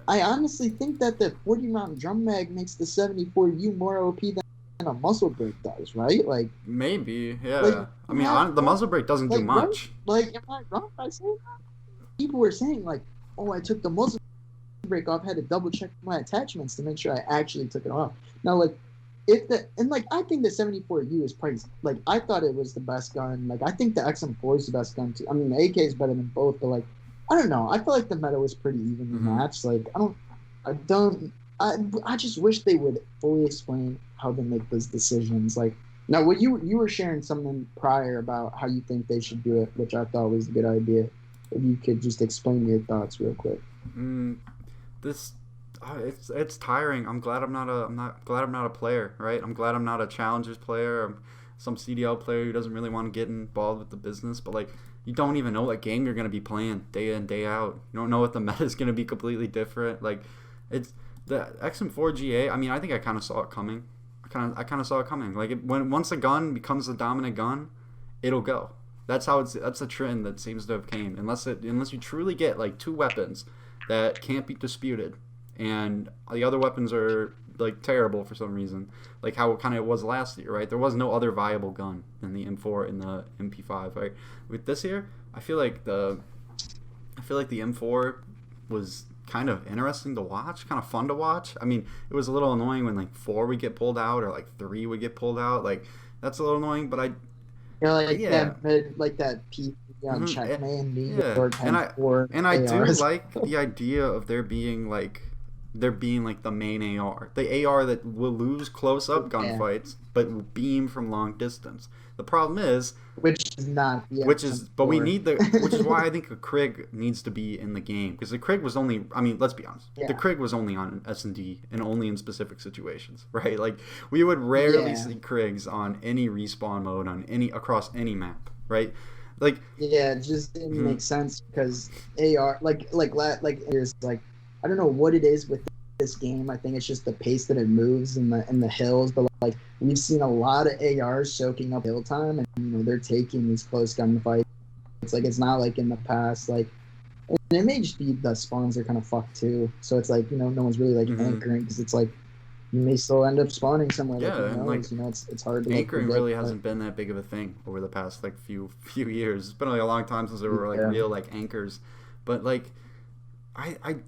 I honestly think that the 40-round drum mag makes the 74U more OP than a muzzle brake does, right? Like maybe, yeah. Like, I mean, the muzzle brake doesn't do much. Right? Like, am I wrong by saying that? People were saying like, "Oh, I took the muzzle brake off, had to double check my attachments to make sure I actually took it off." Now, like, I think the 74U is probably, like, I thought it was the best gun. Like, I think the XM4 is the best gun too. I mean, the AK is better than both, but like, I don't know. I feel like the meta was pretty evenly matched. Like, I just wish they would fully explain how they make those decisions. Like, now, what you were sharing something prior about how you think they should do it, which I thought was a good idea. If you could just explain your thoughts real quick. It's tiring. I'm glad I'm not a player, right? I'm glad I'm not a challengers player. I'm some CDL player who doesn't really want to get involved with the business. But like, you don't even know what game you're gonna be playing day in, day out. You don't know what the meta is gonna be completely different. Like, it's the XM4 GA. I mean, I think I kind of saw it coming. I kind of saw it coming. Like, once a gun becomes the dominant gun, it'll go. That's a trend that seems to have came. Unless you truly get like 2 weapons that can't be disputed, and the other weapons are like terrible for some reason, like how it was last year, right? There was no other viable gun than the M4 and the MP5, right? With this year, I feel like the M4 was kind of interesting to watch, kind of fun to watch. I mean, it was a little annoying when like 4 would get pulled out or like 3 would get pulled out. Like, that's a little annoying, but that P on Checkmate and New York and I do like the idea of there being like the main AR, the AR that will lose close up gunfights but will beam from long distance. The problem is, which is we need which is why I think a Krig needs to be in the game, because the Krig was only, I mean, let's be honest, the Krig was only on S&D and only in specific situations, right? Like, we would rarely see Krigs on any respawn mode across any map, right? Like, it just didn't make sense because AR there's like, I don't know what it is with this game. I think it's just the pace that it moves in the hills, but like, we've seen a lot of ARs soaking up hill time, and they're taking these close gunfights. It's like, it's not like in the past, like, and it may just be the spawns are kind of fucked too. So it's like, no one's really like anchoring, because it's like you may still end up spawning somewhere. It's hard to anchoring really hasn't been that big of a thing over the past like few years. It's been like a long time since there were like real like anchors. But like, I like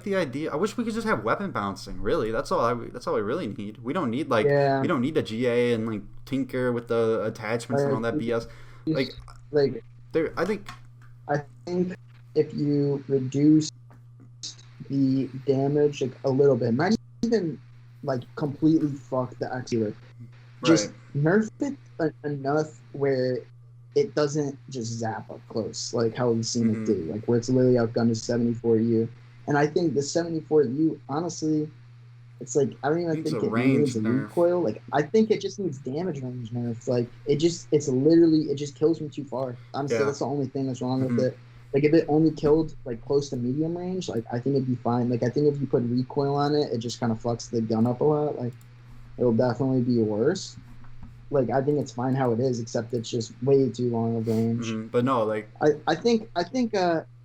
the idea. I wish we could just have weapon bouncing. Really, that's all we really need. We don't need Yeah, a GA and like tinker with the attachments and all like that BS. Like like there, I think I think if you reduce the damage like a little bit, not even like completely fuck the accuracy, right. just nerf it enough where it doesn't just zap up close like how we've seen it Mm-hmm. do, like where it's literally outgunned to 74U. And I think the 74U, honestly, it's like I don't even Needs a think it range needs a nerf. recoil. Like I think it just needs damage range nerf. Like it just kills me too far. Honestly, Yeah. that's the only thing that's wrong with Mm-hmm. it. Like if it only killed like close to medium range, like I think it'd be fine. Like I think if you put recoil on it, it just kind of fucks the gun up a lot. Like it'll definitely be worse. Like I think it's fine how it is, except it's just way too long of range. Mm-hmm. But no, like I think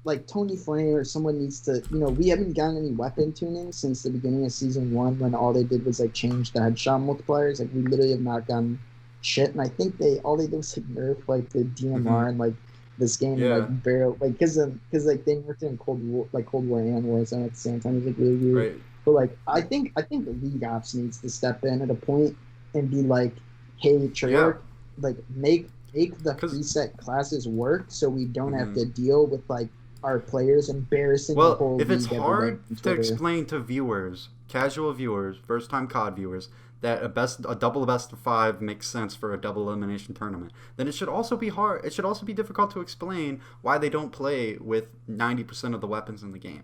like Tony Flynn or someone needs to, we haven't gotten any weapon tuning since the beginning of season one when all they did was like change the headshot multipliers. Like we literally have not gotten shit. And I think all they did was like nerf like the mm-hmm. DMR and like this game and like Yeah. barrel like because like they nerfed it in Cold War and Warzone at the same time. It's like really weird. Right. But like I think the League Ops needs to step in at a point and be like, hey Yeah. Treyarch, like make the Because preset classes work so we don't have mm-hmm. to deal with like our players embarrassing the Well, whole if it's league everywhere hard on to Twitter. explain to viewers, casual viewers, first time COD viewers, that a double best of five makes sense for a double elimination tournament, then it should also be hard. It should also be difficult to explain why they don't play with 90% of the weapons in the game,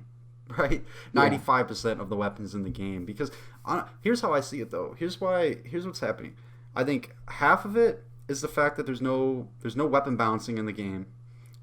right? Yeah. 95% of the weapons in the game. Because here's how I see it though. Here's what's happening. I think half of it is the fact that there's no weapon balancing in the game,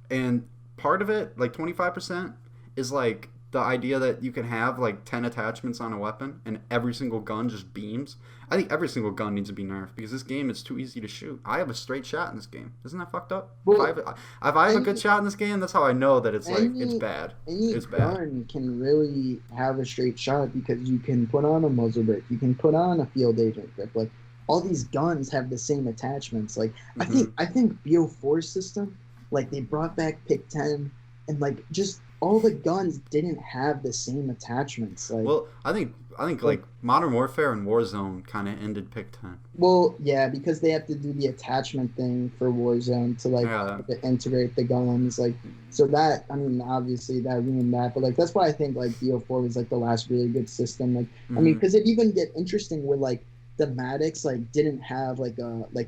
and part of it, like 25%, is like the idea that you can have like 10 attachments on a weapon and every single gun just beams. I think every single gun needs to be nerfed because this game is too easy to shoot. I have a straight shot in this game. Isn't that fucked up? Well, If I have a good any shot in this game, that's how I know that it's like it's any bad. any It's bad. gun can really have a straight shot because you can put on a muzzle brake, you can put on a field agent grip. Like all these guns have the same attachments. Like I Hmm. think I think BO4 system, like they brought back Pick 10 and like just all the guns didn't have the same attachments. Well, I think Like like Modern Warfare and Warzone kind of ended Pick 10. well, yeah, because they have to do the attachment thing for Warzone to like Yeah. integrate the guns, like so that I mean obviously that ruined that, but like that's why I think like BO4 was like the last really good system. Like I mean, Hmm. because it even get interesting where like the Maddox like didn't have like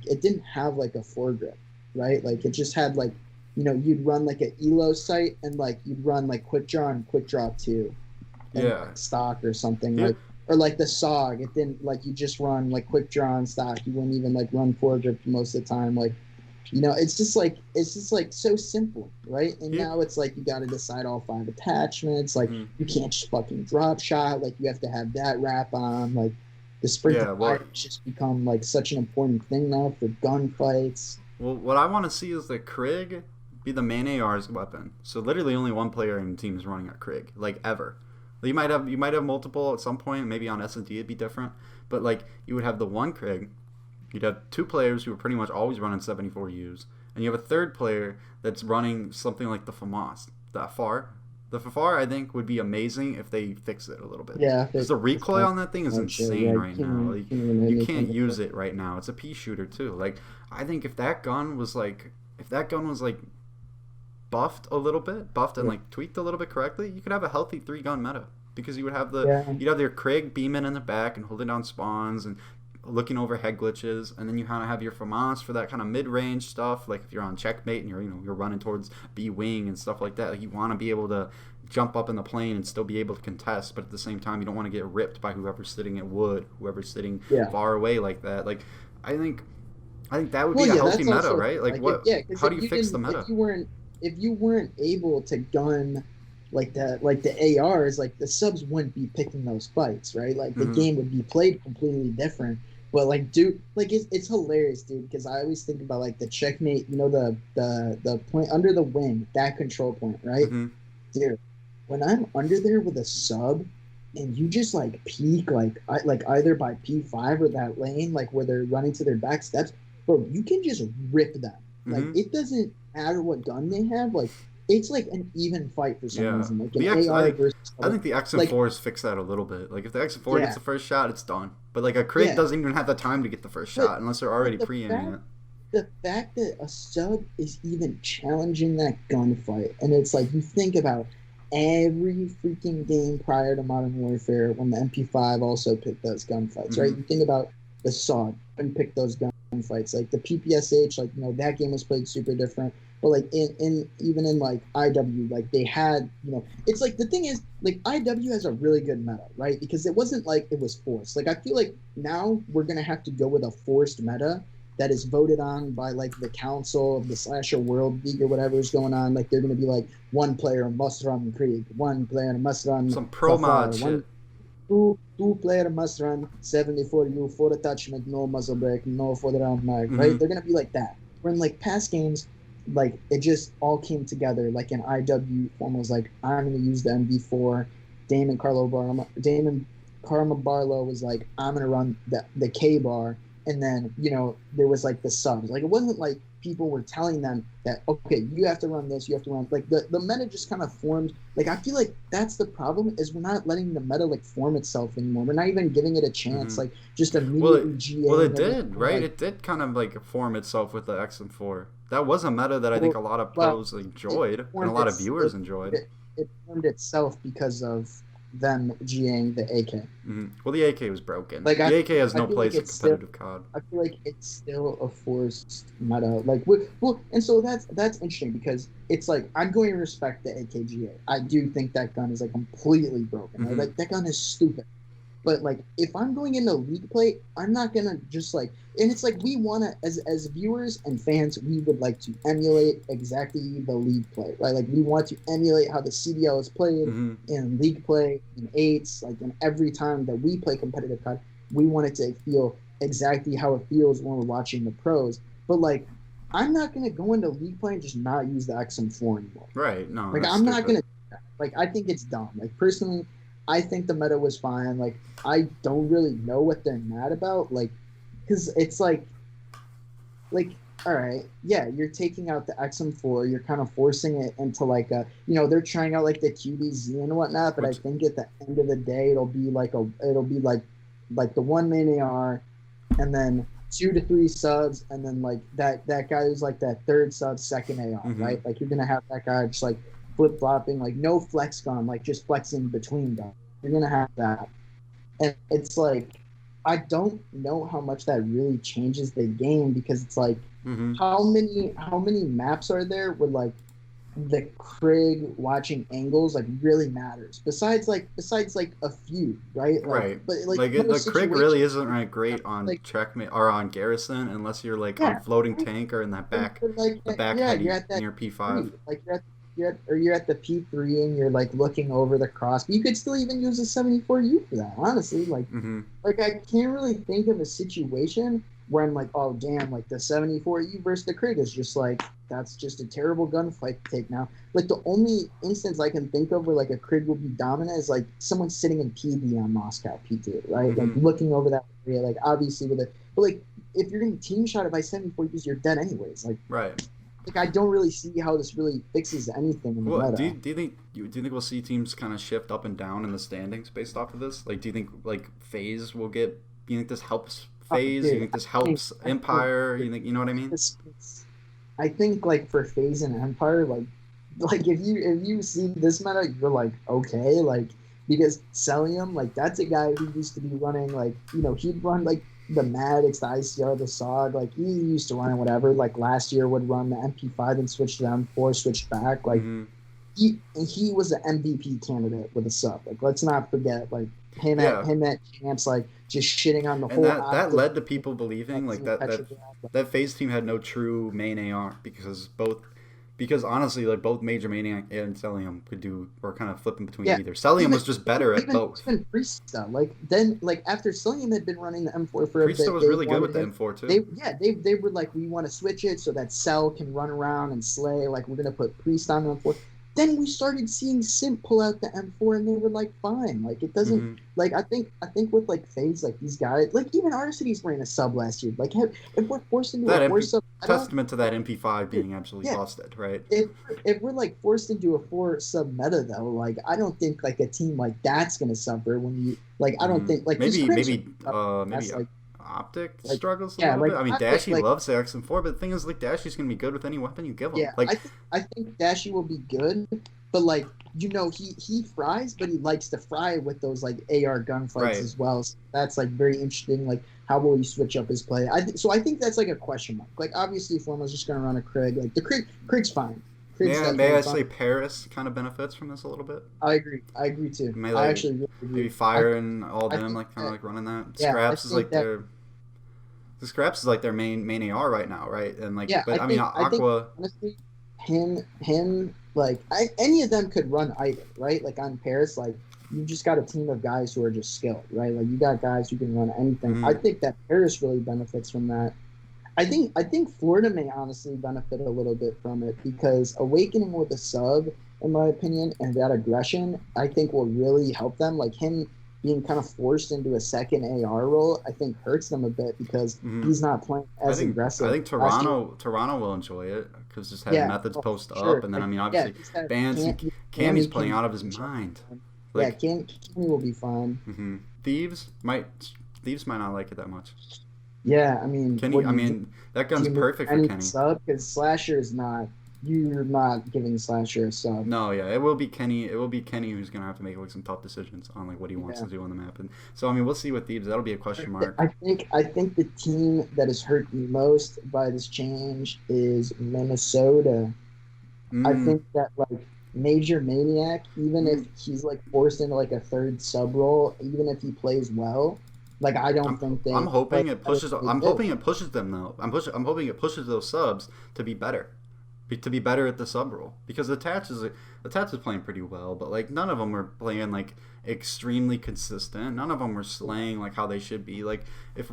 it didn't have like a foregrip, right? Like it just had like you'd run like an elo site and like you'd run like quick draw and quick draw two and Yeah. like, stock or something Yeah. like or like the SOG, it didn't like you just run like quick draw and stock. You wouldn't even like run foregrip most of the time. Like it's just like so simple, right? And Yeah. now it's like you got to decide all five attachments. Like Hmm. you can't just fucking drop shot. Like you have to have that wrap on. Like the sprint to Yeah. fire Well, has just become like such an important thing now for gunfights. what I want to see is the Krig be the main AR's weapon. So literally only one player in the team is running a Krig, like ever. You might have multiple at some point. Maybe on S&D it'd be different, but like you would have the one Krig. You'd have two players who are pretty much always running 74Us, and you have a third player that's running something like the FAMAS. The FAR. The FAR, I think, would be amazing if they fix it a little bit. Yeah, Because the recoil on that thing is oh, shit, insane yeah, right now. Like, can't even you anything can't with use it right now. It's a pea shooter too. Like I think if that gun was like buffed a little bit, buffed and like tweaked a little bit correctly, you could have a healthy 3-gun meta because you would have Yeah. you'd have your Krig beaming in the back and holding down spawns and looking over head glitches, and then you kind of have your FAMAS for that kind of mid-range stuff. Like if you're on checkmate and you're running towards B wing and stuff like that, like you want to be able to jump up in the plane and still be able to contest, but at the same time you don't want to get ripped by whoever's sitting at wood, whoever's sitting Yeah. far away like that. Like I think that would Well, be a yeah, healthy that's meta, also right? Like what? yeah, because How do you fix the meta? if you weren't able to gun like the ARs, like the subs wouldn't be picking those fights, right? Like the Mhm. game would be played completely different. But like, dude, like it's hilarious, dude, because I always think about like the checkmate, the point under the wing, that control point, right? Hmm. Dude, when I'm under there with a sub and you just like peek like either by P5 or that lane, like where they're running to their back steps, bro, you can just rip them. Like Hmm. it doesn't matter what gun they have, like it's like an even fight for some Yeah, reason, like the an X. AR versus I think the X and like fours fix that a little bit. Like if the X and four gets yeah, the first shot, it's done. But like a Krig yeah. doesn't even have the time to get the first But shot unless they're already but pre-aiming it. the fact that a sub is even challenging that gunfight, and it's like you think about every freaking game prior to Modern Warfare when the MP5 also picked those gunfights, right? Mm-hmm. You think about the SOG and picked those gunfights, like the PPSH, like that game was played super different. But like in even in like IW, like they had, it's like the thing is like IW has a really good meta, right? Because it wasn't like it was forced. Like I feel like now we're gonna have to go with a forced meta that is voted on by like the council of the slasher world league or whatever is going on. Like they're going to be like one player must run Krieg, one player must run Some pro mod Zafar, shit. two player must run 74U for attachment, no muzzle break, no for the round mag, Mm-hmm. right? They're going to be like that. Where in like past games, like it just all came together. Like in IW, form was like, I'm going to use the MB4. Damon Karma Barlow was like, I'm going to run the K bar, and then there was like the subs. Like it wasn't like people were telling them that, okay, you have to run this, you have to run, like the meta just kind of formed. Like I feel like that's the problem, is we're not letting the meta like form itself anymore. We're not even giving it a chance. Mm-hmm. Like just Well, immediately well, GA it and everything. did, right? Like, It did kind of like form itself with the X and four. That was a meta that I think well, a lot of well, pros it enjoyed and a formed lot of its viewers enjoyed. it formed itself because of them GAing the AK. Mm-hmm. Well, the AK was broken. Like The AK has I no feel like place in it's still competitive COD. I feel like it's still a forced meta. Like, well, and so that's interesting because it's like I'm going to respect the AKGA. I do think that gun is like completely broken. Right? Mm-hmm. Like that gun is stupid. But like if I'm going into league play, I'm not gonna just like. And it's like we wanna, as viewers and fans, we would like to emulate exactly the league play, right? Like we want to emulate how the CDL is played Mm-hmm. in league play, in eights, like in every time that we play competitive COD, we want it to feel exactly how it feels when we're watching the pros. But like, I'm not gonna go into league play and just not use the XM4 anymore. Right? No, Like that's I'm not stupid. gonna do that. Like I think it's dumb. Like personally, I think the meta was fine. Like I don't really know what they're mad about. Like, because it's like all right, yeah, you're taking out the XM4, you're kind of forcing it into like a, they're trying out like the QBZ and whatnot. But I Which think at the end of the day, it'll be like the one main AR, and then 2 to 3 subs, and then like that guy who's like that third sub, second AR, mm-hmm. right? Like you're gonna have that guy just like flip flopping, like no flex gun, like just flexing between guns. You're gonna have that, and it's like I don't know how much that really changes the game, because it's like Mm-hmm. how many maps are there where like the Krig watching angles like really matters, besides like a few, right? Like, Right. but like Like the Krig really isn't right great on like checkmate or on garrison unless you're like on yeah, floating tank or in that like the back yeah, you're heady at that near P5. P3, like you're at the P3 and you're like looking over the cross. But you could still even use a 74U for that, honestly. Mm-hmm. Like I can't really think of a situation where I'm like, oh damn, like the 74U versus the Krig is just like, that's just a terrible gunfight to take now. Like the only instance I can think of where like a Krig will be dominant is like someone sitting in PD on Moscow P2, right? Mm-hmm. Like looking over that area, like obviously with it, but like if you're getting team shot by 74Us, you're dead anyways. Right. Like I don't really see how this really fixes anything in the Well, meta. do you think we'll see teams kind of shift up and down in the standings based off of this? Like, do you think like FaZe will get? You think this helps FaZe? You think this helps Empire? You know what I mean? I think like for FaZe and Empire, like if you see this meta, you're like okay, like because Celium, like that's a guy who used to be running like he'd run like the Maddox, the ICR, the SOG, like he used to run it whatever. Like last year would run the MP5 and switch to the M4, switched back. Like Mm-hmm. he was an MVP candidate with a sub. Like let's not forget like him at champs, like just shitting on the And whole. that led to people believing like that FaZe team had no true main AR because honestly like both Major Maniac and Celium could do or kind of flipping between either. Celium was just better at both. Even Priesta, like then like after Celium had been running the M4 for a bit, Priesta was really good with the M4 too. They were like, we want to switch it so that Cell can run around and slay. Like we're gonna put Priest on the M4. then we started seeing Simp pull out the M4 and they were like fine. Like it doesn't Mm-hmm. like I think with like FaZe, like these guys, like even our city's ran a sub last year. Like if we're forced into That a four MP sub meta, testament to that MP5 being absolutely yeah. busted, right? If we're like forced into a four sub meta though, like I don't think like a team like that's gonna suffer when you like I don't Mm-hmm. think like because Maybe Cribs maybe that's like Optic like struggles a yeah little bit. like I mean, I think Dashy like loves the XM4, but the thing is, like, Dashy's gonna be good with any weapon you give him. yeah Like, I think Dashy will be good, but like he fries, but he likes to fry with those like AR gunfights right. as well. So that's like very interesting. Like how will he switch up his play? So I think that's like a question mark. Like obviously, Formal's just gonna run a Krieg. Like the Krieg's fine. Krieg's May definitely I fine. say Paris kind of benefits from this a little bit? I agree. I agree too. May I like actually really maybe agree. Fire and all I them think like kind of that like running that. yeah, I Scraps is think like that their the Scraps is like their main AR right now, right? And like, yeah, but I mean I think Aqua. honestly, him like any of them could run either, right? Like on Paris, like you just got a team of guys who are just skilled, right? Like you got guys who can run anything. I Mm, think that Paris really benefits from that. I think Florida may honestly benefit a little bit from it because Awakening with a sub, in my opinion, and that aggression, I think will really help them. Like him being kind of forced into a second AR role, I think hurts them a bit because mm. he's not playing I as think I aggressive. think Last year, Toronto will enjoy it because just having yeah, methods oh, post up, sure. and then I Like mean yeah, obviously just have Vance and Cammy's Cammy playing can out of his mind. yeah, Like Cammy will be fine. mm-hmm. Thieves might Thieves might not like it that much. Yeah, I mean, Kenny, what I do you do? mean that Do gun's you move perfect for any Kenny. sub? Because Slasher is not. You're not giving Slasher a sub. No, yeah, it will be Kenny. It will be Kenny who's gonna have to make like some tough decisions on like what he wants Yeah. to do on the map, and so I mean we'll see with Thieves. That'll be a question mark. I think the team that is hurt the most by this change is Minnesota. I Mm, think that like Major Maniac, even if mm. he's like forced into like a third sub role, even if he plays well, like I don't think I'm they play hoping it better pushes. than I'm they did. hoping it pushes them though. I'm hoping it pushes those subs to be better, to be better at the sub role because the Tats is playing pretty well, but like none of them were playing like extremely consistent. None of them were slaying like how they should be. Like if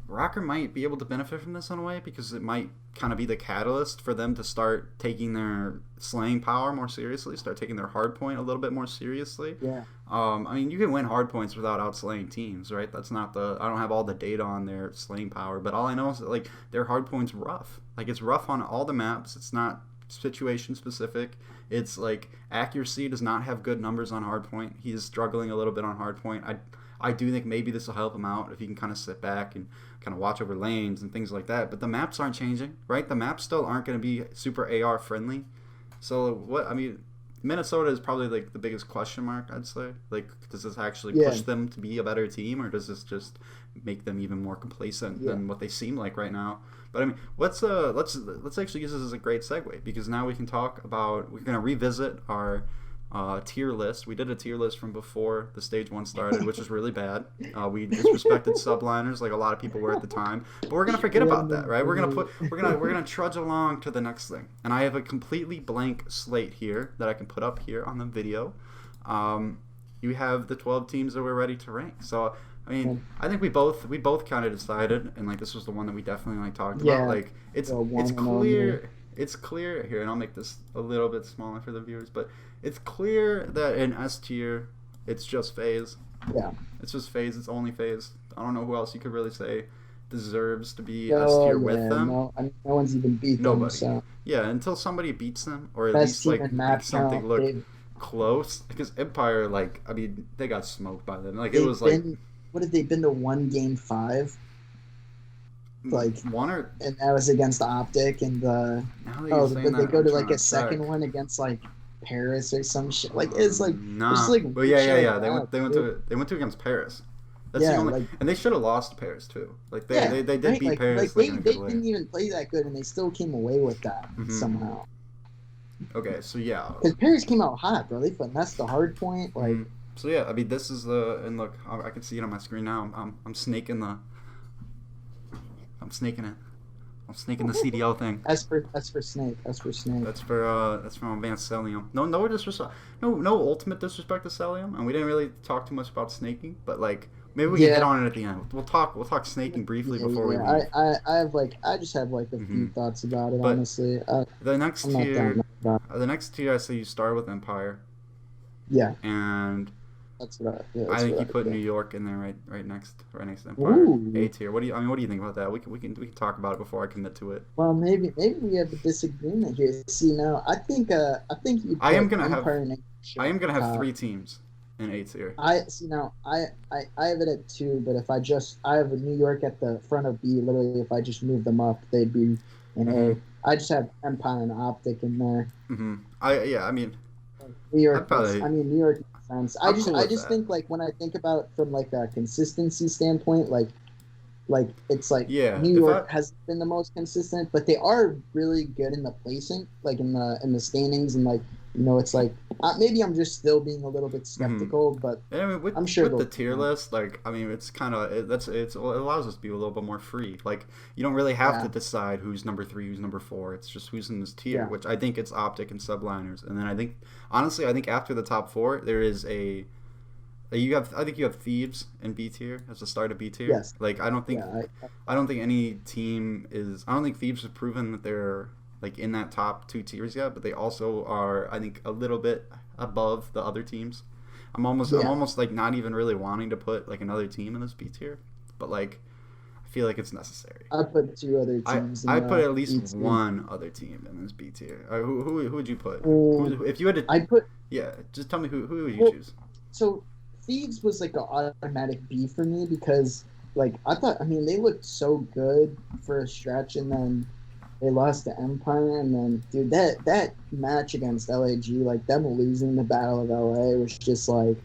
Rocker might be able to benefit from this in a way because it might kind of be the catalyst for them to start taking their slaying power more seriously, start taking their hard point a little bit more seriously. Yeah. I mean, you can win hard points without outslaying teams, right? That's not the. I don't have all the data on their slaying power, but all I know is that, like, their hard points rough. Like, it's rough on all the maps. It's not situation specific. It's like accuracy does not have good numbers on hard point. He is struggling a little bit on hard point. I do think maybe this will help him out if he can kind of sit back and kind of watch over lanes and things like that. But the maps aren't changing, right? The maps still aren't going to be super AR friendly. So what I mean, Minnesota is probably like the biggest question mark, I'd say. Like, does this actually Yeah. push them to be a better team, or does this just make them even more complacent Yeah. than what they seem like right now? But I mean, let's actually use this as a great segue because now we can talk about we're gonna revisit our tier list. We did a tier list from before the stage one started, which is really bad. We disrespected subliners like a lot of people were at the time, but we're gonna forget about that, right? We're gonna trudge along to the next thing. And I have a completely blank slate here that I can put up here on the video. You have the 12 teams that we're ready to rank. So I mean, I think we both kind of decided, and like this was the one that we definitely like talked Yeah. about. Like it's clear. It's clear here, and I'll make this a little bit smaller for the viewers, but it's clear that in S tier, it's just FaZe. Yeah. It's just FaZe. It's only FaZe. I don't know who else you could really say deserves to be Oh, S tier yeah, with them. no, I mean, no one's even beat them. Nobody. So Yeah, until somebody beats them, or at best least team like in map makes something count. look close. Because Empire, like, I mean, they got smoked by them. Like it They've was like been, what have they been to 1 game 5? Like, one or and that was against Optic, and now that you're oh, saying but they that, go I'm to trying like a check. second one against like Paris or some shit. Like it's like Nah. it's like Well, yeah. shit They like went that, they went to against Paris. That's Yeah, the only, like- and they should have lost to Paris too. Like yeah, they did right? beat Like, Paris like in a they good way. didn't even play that good, and they still came away with that Mhm. somehow. Okay, so yeah. Because Paris came out hot, bro. They finessed the hard point. Like, Mhm. So yeah, I mean this is the, and look, I can see it on my screen now. I'm snaking the. I'm snaking it. I'm snaking the CDL thing. as for Snake, That's from Advanced Celium. No disrespect. No ultimate disrespect to Celium, and we didn't really talk too much about snaking, but like maybe we can hit Yeah, on it at the end. We'll talk snaking briefly before we leave. I have I just have like a few thoughts about it. But Honestly, the next I'm not that tier, mad about. I say you start with Empire, Yeah, and I that's think what you I put New think. York in there right next to Empire. A Ooh. tier. What do you think about that? We can talk about it before I commit to it. Well, maybe we have a disagreement here. See, now I think you I am put gonna have Empire and I Nation am at the gonna have top. three teams in A tier. I see now. I have it at two, but if I have New York at the front of B. Literally, if I just move them up, they'd be in Mhm. A. I just have Empire and Optic in there. Mhm. I mean New I'd York makes. probably I mean, New York makes sense. I'm cool I with just that. think like when I think about from like a consistency standpoint, like it's like Yeah. New If I York has been the most consistent, but they are really good in the placing, like in the standings, and like it's like maybe I'm just still being a little bit mhm. skeptical, but And I mean, with I'm sure the they'll. tier list, like I mean, it's kind of it allows us to be a little bit more free. Like you don't really have to Yeah, decide who's number three, who's number four. It's just who's in this tier, yeah, which I think it's Optic and Subliners. And then I think honestly, I think after the top four, there is I think you have Thieves in B tier as the start of B tier. yes, Like yeah, I don't think any team is. I don't think Thieves have proven that they're like in that top two tiers yet, but they also are. I think a little bit above the other teams. I'm yeah. almost like not even really wanting to put like another team in this B tier, but like I feel like it's necessary. I put two other teams in I put the at least B team. one other team in this B tier. Who would you put? If you had to, I put yeah, just tell me who would you well, choose? so Thieves was like an automatic B for me because like I mean they looked so good for a stretch and then they lost to Empire and then dude that match against LAG like them losing the Battle of LA was just like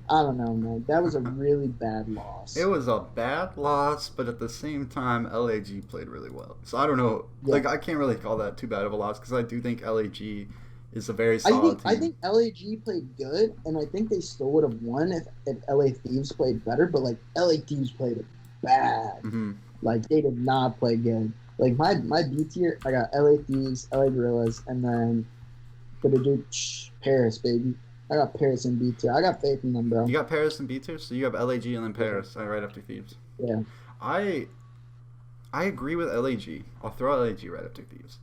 I don't know man that was a really bad It loss. was a bad loss, but at the same time, LAG played really well. So I don't know. Yeah. Like I can't really call that too bad of a loss because I do think LAG is a very solid I team. think LAG played good and I think they still would have won if LA Thieves played better but like LA Thieves played bad. Hmm. Like they did not play good. Like my B tier, I got LA Thieves, LA Gorillas, and then Paris, baby. I got Paris in B tier. I got faith in them, You bro. got Paris and B2, so you have LAG and then Yeah, Paris right after Thieves. yeah, I I agree with LAG. I'll throw LAG right after Thieves.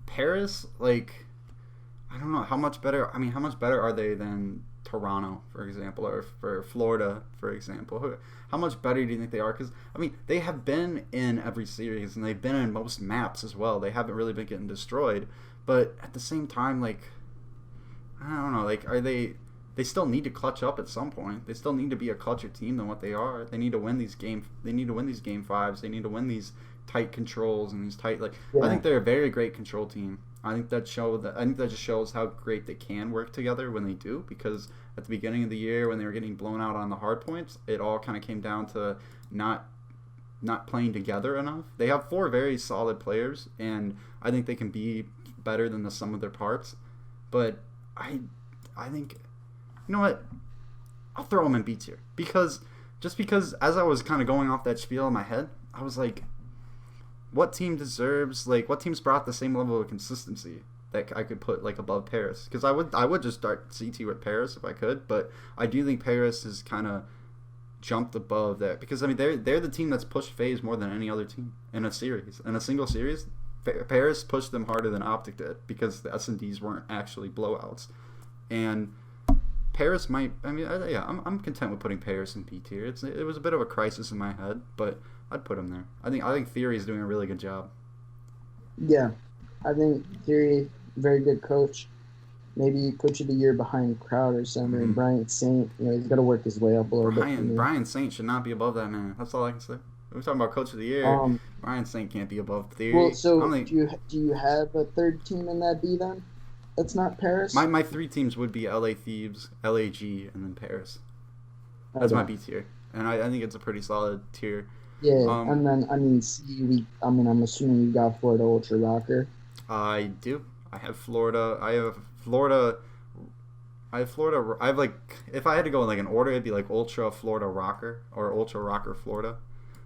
Paris, like I don't know how much better. I mean, how much better are they than Toronto, for example, or for Florida, for example? How much better do you think they are? Because I mean, they have been in every series and they've been in most maps as well. They haven't really been getting destroyed, but at the same time, like I don't know, like are they? They still need to clutch up at some point. They still need to be a clutcher team than what they are. They need to win these game. They need to win these game fives. They need to win these tight controls and these tight. Like I yeah, think they're a very great control team. I think that just shows how great they can work together when they do. Because at the beginning of the year, when they were getting blown out on the hard points, it all kind of came down to not playing together enough. They have four very solid players, and I think they can be better than the sum of their parts. But I think you know what? I'll throw them in B tier because as I was kind of going off that spiel in my head, I was like, what team's brought the same level of consistency that I could put like above Paris? Because I would just start CT with Paris if I could, but I do think Paris has kind of jumped above that because I mean they're the team that's pushed FaZe more than any other team in a series in a single series. Paris pushed them harder than Optic did because the S&Ds weren't actually blowouts, and Paris might. I mean, yeah, I'm content with putting Paris in B tier. It was a bit of a crisis in my head, but I'd put him there. I think Theory is doing a really good job. yeah. I think Theory, very good coach. Maybe coach of the year behind Crowder center and Hmm. Bryant Saint. He's got to work his way up a little bit for me. Brian Saint should not be above that man. That's all I can say. We're talking about coach of the year. Um, Brian Saint can't be above well, Theory. I so don't think do you have a third team in that B then? That's not Paris. my three teams would be LA Thieves, LAG, and then Paris. That's my Okay. B tier, and I think it's a pretty solid tier. Yeah, Um, and then I mean, I'm assuming you got Florida Ultra Rocker. I do. I have Florida. Florida. I have Florida. I have like if I had to go in like an order, it'd be like Ultra Florida Rocker or Ultra Rocker Florida.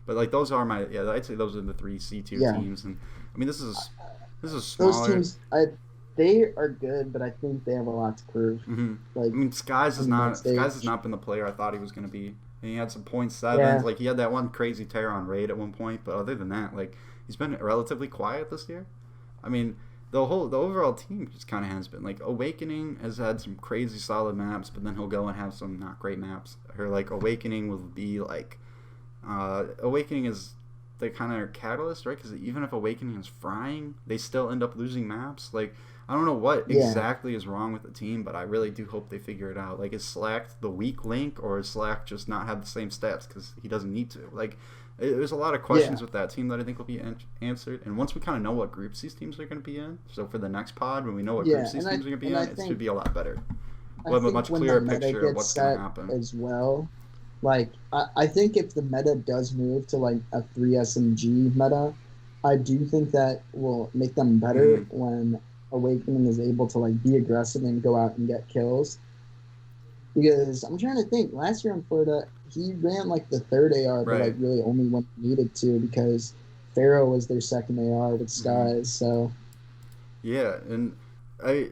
But like those are my I'd say those are the three C tier Yeah, teams, and I mean this is those smaller. teams, they are good, but I think they have a lot to prove. Hmm. Like, I mean I mean, like Skies has stage. not been the player I thought he was going to be. and he had some .7s. Yeah. Like he had that one crazy tear on raid at one point, but other than that, like he's been relatively quiet this year. I mean, the overall team just kind of has been like Awakening has had some crazy solid maps, but then he'll go and have some not great maps. Or like Awakening will be like, Awakening is the kind of catalyst, right? Because even if Awakening is frying, they still end up losing maps. Like I don't know what exactly is wrong with the team, but I really do hope they figure it out. Like is Slack the weak link, or is Slack just not have the same stats because he doesn't need to? Like there's a lot of questions with that team that I think will be answered. And once we kind of know what groups these teams are going to be in, so for the next pod, when we know what groups these teams are going to be in, it should be a lot better. We'll have a much clearer picture of what's going to happen. As well, like, I think if the meta does move to, like, a 3 SMG meta, I do think that will make them better when Awakening is able to, like, be aggressive and go out and get kills. Because I'm trying to think, last year in Florida, he ran like the third AR, but like really only when he needed to because Pharaoh was their second AR with Skies. So yeah, and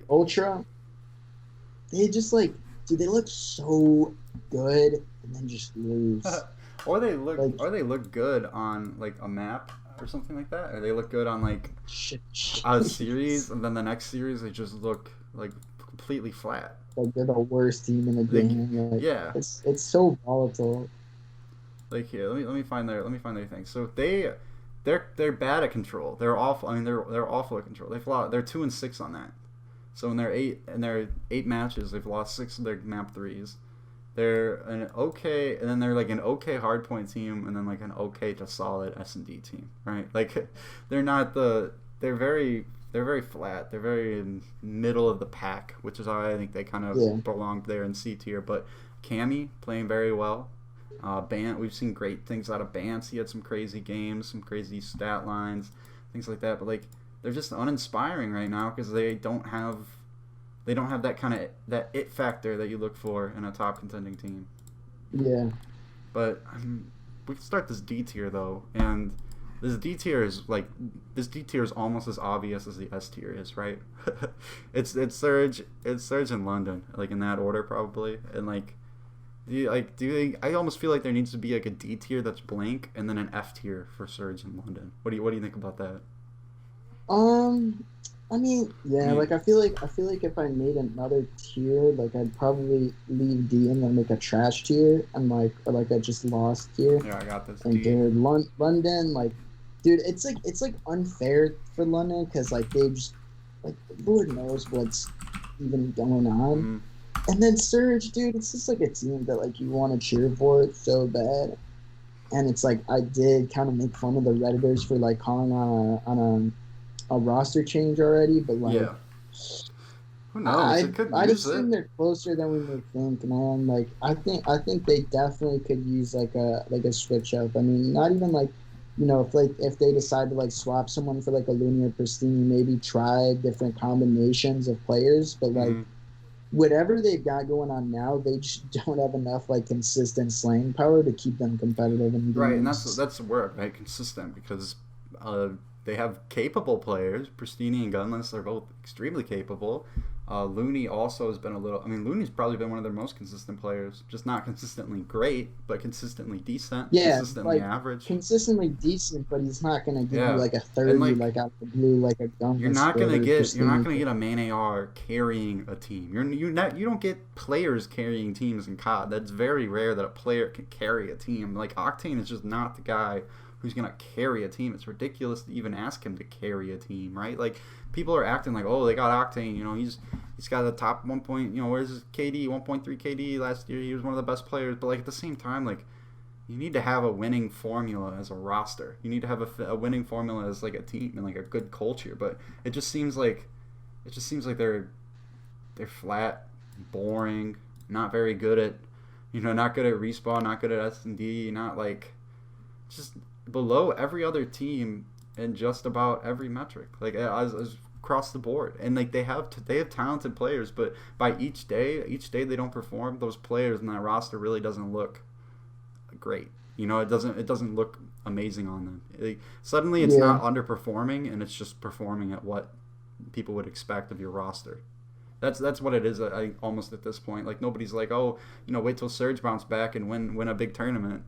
Ultra, they just like, dude, they look so good and then just lose. or they look good on like a map or something like that, or they look good on like a series, and then the next series they just look like completely flat. Like they're the worst team in the game. Like, yeah, it's so volatile. Like here, let me find their thing. So they're bad at control. They're awful. I mean, they're awful at control. They're 2-6 on that. So in their eight matches, they've lost 6 of their map 3s. They're an okay, and then they're like an okay hardpoint team, and then like an okay to solid S&D team, right? Like they're not they're very flat. They're very in middle of the pack, which is how I think they kind of belong there in C tier. But Cammy playing very well. We've seen great things out of Bance. He had some crazy games, some crazy stat lines, things like that. But like they're just uninspiring right now because they don't have that kind of that it factor that you look for in a top contending team. Yeah. But we can start this D tier though, and this D tier is almost as obvious as the S tier is, right? it's Surge in London, like in that order probably, and like. I almost feel like there needs to be like a D tier that's blank, and then an F tier for Surge in London. What do you think about that? I mean, like I feel like if I made another tier, like I'd probably leave D and then make a trash tier, and or like a just lost tier. Yeah, I got this. And dude, London, like, dude, it's like unfair for London because like they just like Lord knows what's even going on. Mm-hmm. And then Surge, dude, it's just like a team that like you want to cheer for so bad. And it's like I did kind of make fun of the Redditors for like calling on a roster change already, but like who knows? I just think they're closer than we may think, man. Like I think they definitely could use like a switch up. I mean, not even like, you know, if they decide to like swap someone for like a Looney or Pristine, maybe try different combinations of players, but like. Mm-hmm. Whatever they've got going on now, they just don't have enough like consistent slaying power to keep them competitive in games. Right, and that's the word, right? Consistent, because they have capable players. Pristini and Gunless are both extremely capable. Looney also has been Looney's probably been one of their most consistent players. Just not consistently great, but consistently decent. Yeah, consistently like, average. Consistently decent, but he's not going to give you like a 30, like out of the blue, like a Gunless. You're not going to get a main AR carrying a team. You don't get players carrying teams in COD. That's very rare that a player can carry a team. Like Octane is just not the guy who's going to carry a team. It's ridiculous to even ask him to carry a team, right? Like, people are acting like, oh, they got Octane, you know, he's got the top 1 point, you know, where's his KD, 1.3 KD last year, he was one of the best players, but like at the same time, like, you need to have a winning formula as a roster. You need to have a winning formula as like a team and like a good culture, but it just seems like they're flat, boring, not very good at, you know, not good at respawn, not good at S&D, not like, just below every other team in just about every metric, like as across the board. And like they have talented players, but by each day they don't perform. Those players in that roster really doesn't look great. You know, it doesn't look amazing on them. Suddenly it's not underperforming, and it's just performing at what people would expect of your roster. That's what it is. Almost at this point, like nobody's like, oh, wait till Surge bounce back and win a big tournament.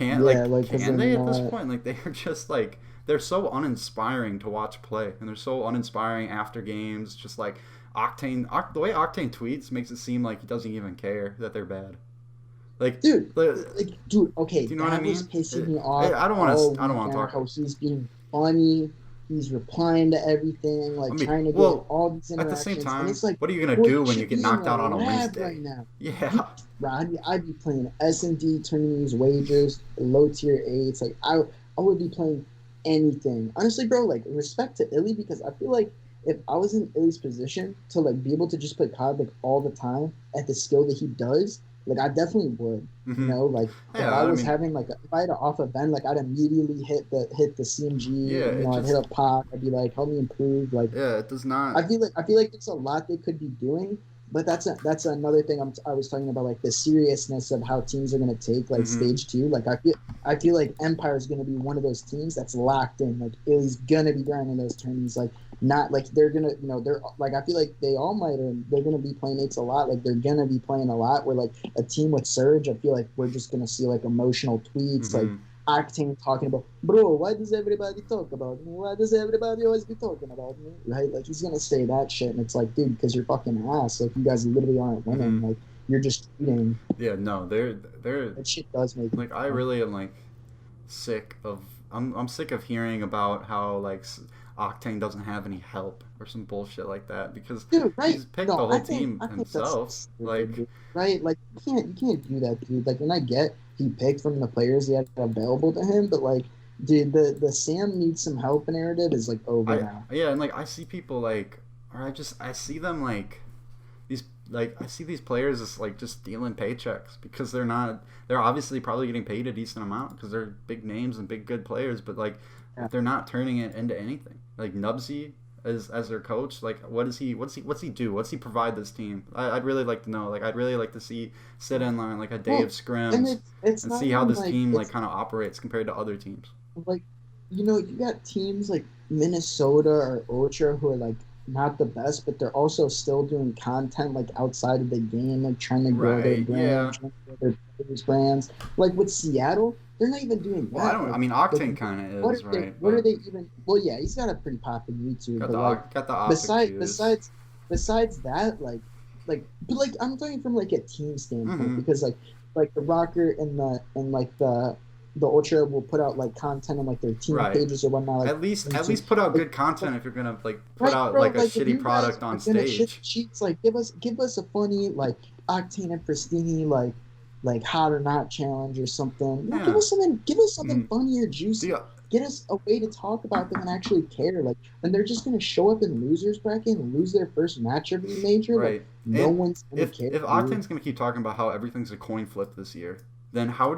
Yeah, like because Can they're they at this not. point? Like they are just like they're so uninspiring to watch play, and they're so uninspiring after games. Just like the way Octane tweets makes it seem like he doesn't even care that they're bad. Like, Dude, do dude, okay, you know what I that was mean? pissing me off I don't want all to. I don't want to weekend. talk. How he's being funny, he's replying to everything, I like mean, trying to get well, all these at the same interactions, and time, it's like, what are you gonna boy, do you when you should get be in knocked the out on a lab Wednesday? right now. You, Yeah. bro, I'd be playing S&D tourneys, wagers, low tier eights. Like I would be playing anything. Honestly, bro, like respect to Illy because I feel like if I was in Illy's position to like be able to just play COD like all the time at the skill that he does, like I definitely would. You Hmm. know, like if Yeah. I I was mean, having like if I had an off event, like I'd immediately hit the CMG. yeah. You It know, I'd hit just. a pop. I'd be like, help me improve. Like Yeah. It does not. I feel like there's a lot they could be doing, but that's another thing I was talking about, like the seriousness of how teams are going to take like Hmm. stage two. Like I feel like Empire is going to be one of those teams that's locked in. Like Illy's going to be grinding those tournaments. Like not like they're gonna they're like I feel like they all might, or they're going to be playing eights a lot. Like they're going to be playing a lot. Where like a team with Surge, I feel like we're just going to see like emotional tweets like. Hmm. Octane talking about, bro, why does everybody talk about me? Why does everybody always be talking about me? Right? Like, he's going to say that shit. And it's like, dude, because you're fucking ass. Like, you guys literally aren't winning. Hmm. Like, you're just cheating. Yeah. No. They're That shit does make me like I mad. really am like sick of. I'm sick of hearing about how like Octane doesn't have any help or some bullshit like that because Dude, right? he's picked the No, whole team I think that's himself. stupid, Like, dude. Right? Like, you can't do that, dude. Like, and I get he picked from the players he had available to him, but like, dude, the Sam needs some help narrative is like over now. yeah, and like I see people like, or I see them like these I see these players as like just stealing paychecks because they're obviously probably getting paid a decent amount because they're big names and big good players, but like Yeah. they're not turning it into anything. Like Nubsy as their coach, like what's he do? What's he provide this team? I'd really like to know. Like I'd really like to see sit in line like a day Well, of and scrims it's and not see how even this like team like it's kind of operates compared to other teams. like you got teams like Minnesota or Ultra who are like not the best, but they're also still doing content like outside of the game, like trying to grow their Right? brand, Yeah. trying to grow their players' brands. Like with Seattle, they're not even doing Well, I that. don't. I mean, Octane Like kind of what is are they? right, What are but they even? Well, yeah, he's got a pretty poppin' YouTube, but like got the optic besides juice. besides besides that, but like I'm talking from like a team standpoint Hmm. because like the Rocker and like the Ultra will put out like content on like their team Right. pages or whatnot, like At YouTube. least put out Like, good content if you're gonna like put right, out bro. like a Like if shitty you guys product on are gonna shit stage. sheets, like give us a funny like Octane and Pristini like hot or not challenge or something. No, Yeah. give us something Mm. funny or juicy. The Get us a way to talk about them and actually care. Like when they're just gonna show up in losers bracket and lose their first match every major, like right. no And one's gonna care, if dude. Octane's gonna keep talking about how everything's a coin flip this year, then No, it's how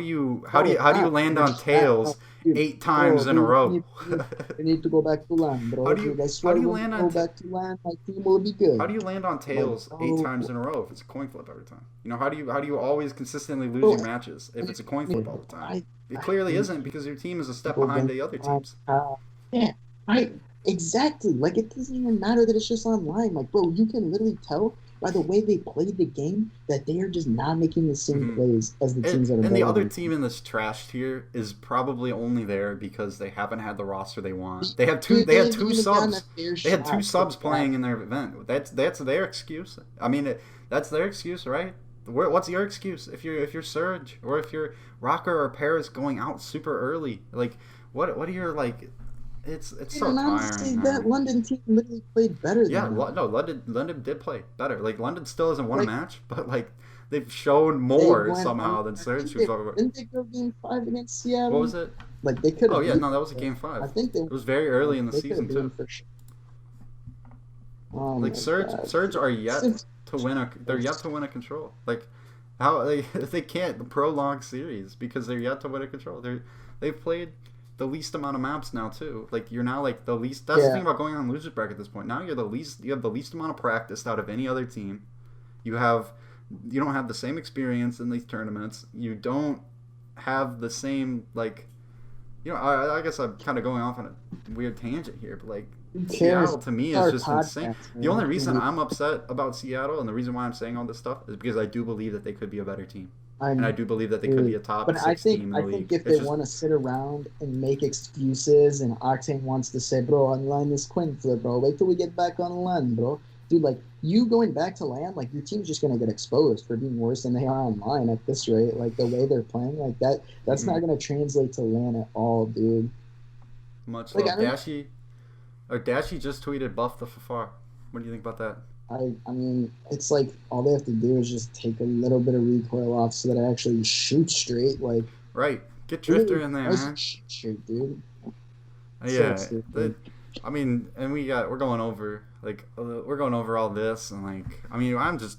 do you not. land It's on just that. No, tails dude, eight bro, times in a dude, row? we need to go back to land, how bro. do you Dude, I swear when we land on go back to land, my team will be good. Land on Like, tails eight bro, times in a row if it's a coin flip every time? How do you always consistently lose bro, your matches if and it's a coin flip all the time? It I clearly hate isn't because your team is a step people behind bring the other on teams. yeah, right. Exactly. Like it doesn't even matter that it's just online. Like, bro, you can literally tell by the way they played the game that they are just not making the same Hmm. plays as the teams that are And the better other than team in this trash tier is probably only there because they haven't had the roster they them. want. Dude, They they had haven't two even gotten a subs. fair They had two shot. subs playing in Exactly. their event. That's their excuse. I mean, that's their excuse, right? What's your excuse if you're Surge or if you're Rocker or Paris going out super early? Like, what are your like? It's Dude, so and tiring, honestly, that man. London team literally played better Yeah, than them. No, London did play better. Like London still hasn't won a Like match, but like they've shown they more went on. somehow than Surge. Who's over. Didn't they go game five against What Seattle? was it? Like they could Oh have yeah, beat. no, that was a Them. game five. I think they. It was very early in the They could season have beat them too. for sure. Oh Like my god. Surge are yet Since to win a. They're yet to win a control. Like how they can't prolong series because they're yet to win a control. They've played the least amount of maps now too. Like you're now like the least. That's the thing yeah, about going on losers bracket at this point. Now you're the least. You have the least amount of practice out of any other team. You have. You don't have the same experience in these tournaments. You don't have the same like. I guess I'm kind of going off on a weird tangent here, but like Who cares? Seattle to me It's is our just insane. podcast, The man. only What can reason we? I'm upset about Seattle and the reason why I'm saying all this stuff is because I do believe that they could be a better team, and I I'm, do believe that they could be dude. a top But I six think team in I the think league. if It's they just want to sit around and make excuses, and Octane wants to say, "Bro, on land is coin flip, bro. Wait till we get back on land, bro." Dude, like you going back to land, like your team's just gonna get exposed for being worse than they are online at this rate. Like the way they're playing, like that's not mhm, gonna translate to land at all, dude. much Like love. I don't. Dashy just tweeted buff the Fafar. What do you think about that? I mean, it's like all they have to do is just take a little bit of recoil off so that I actually shoot straight. Like, Right, get who Drifter really in there, doesn't man. shoot straight, dude? So Yeah, stupid. I mean, and we're going over we're going over all this, and I mean, I'm just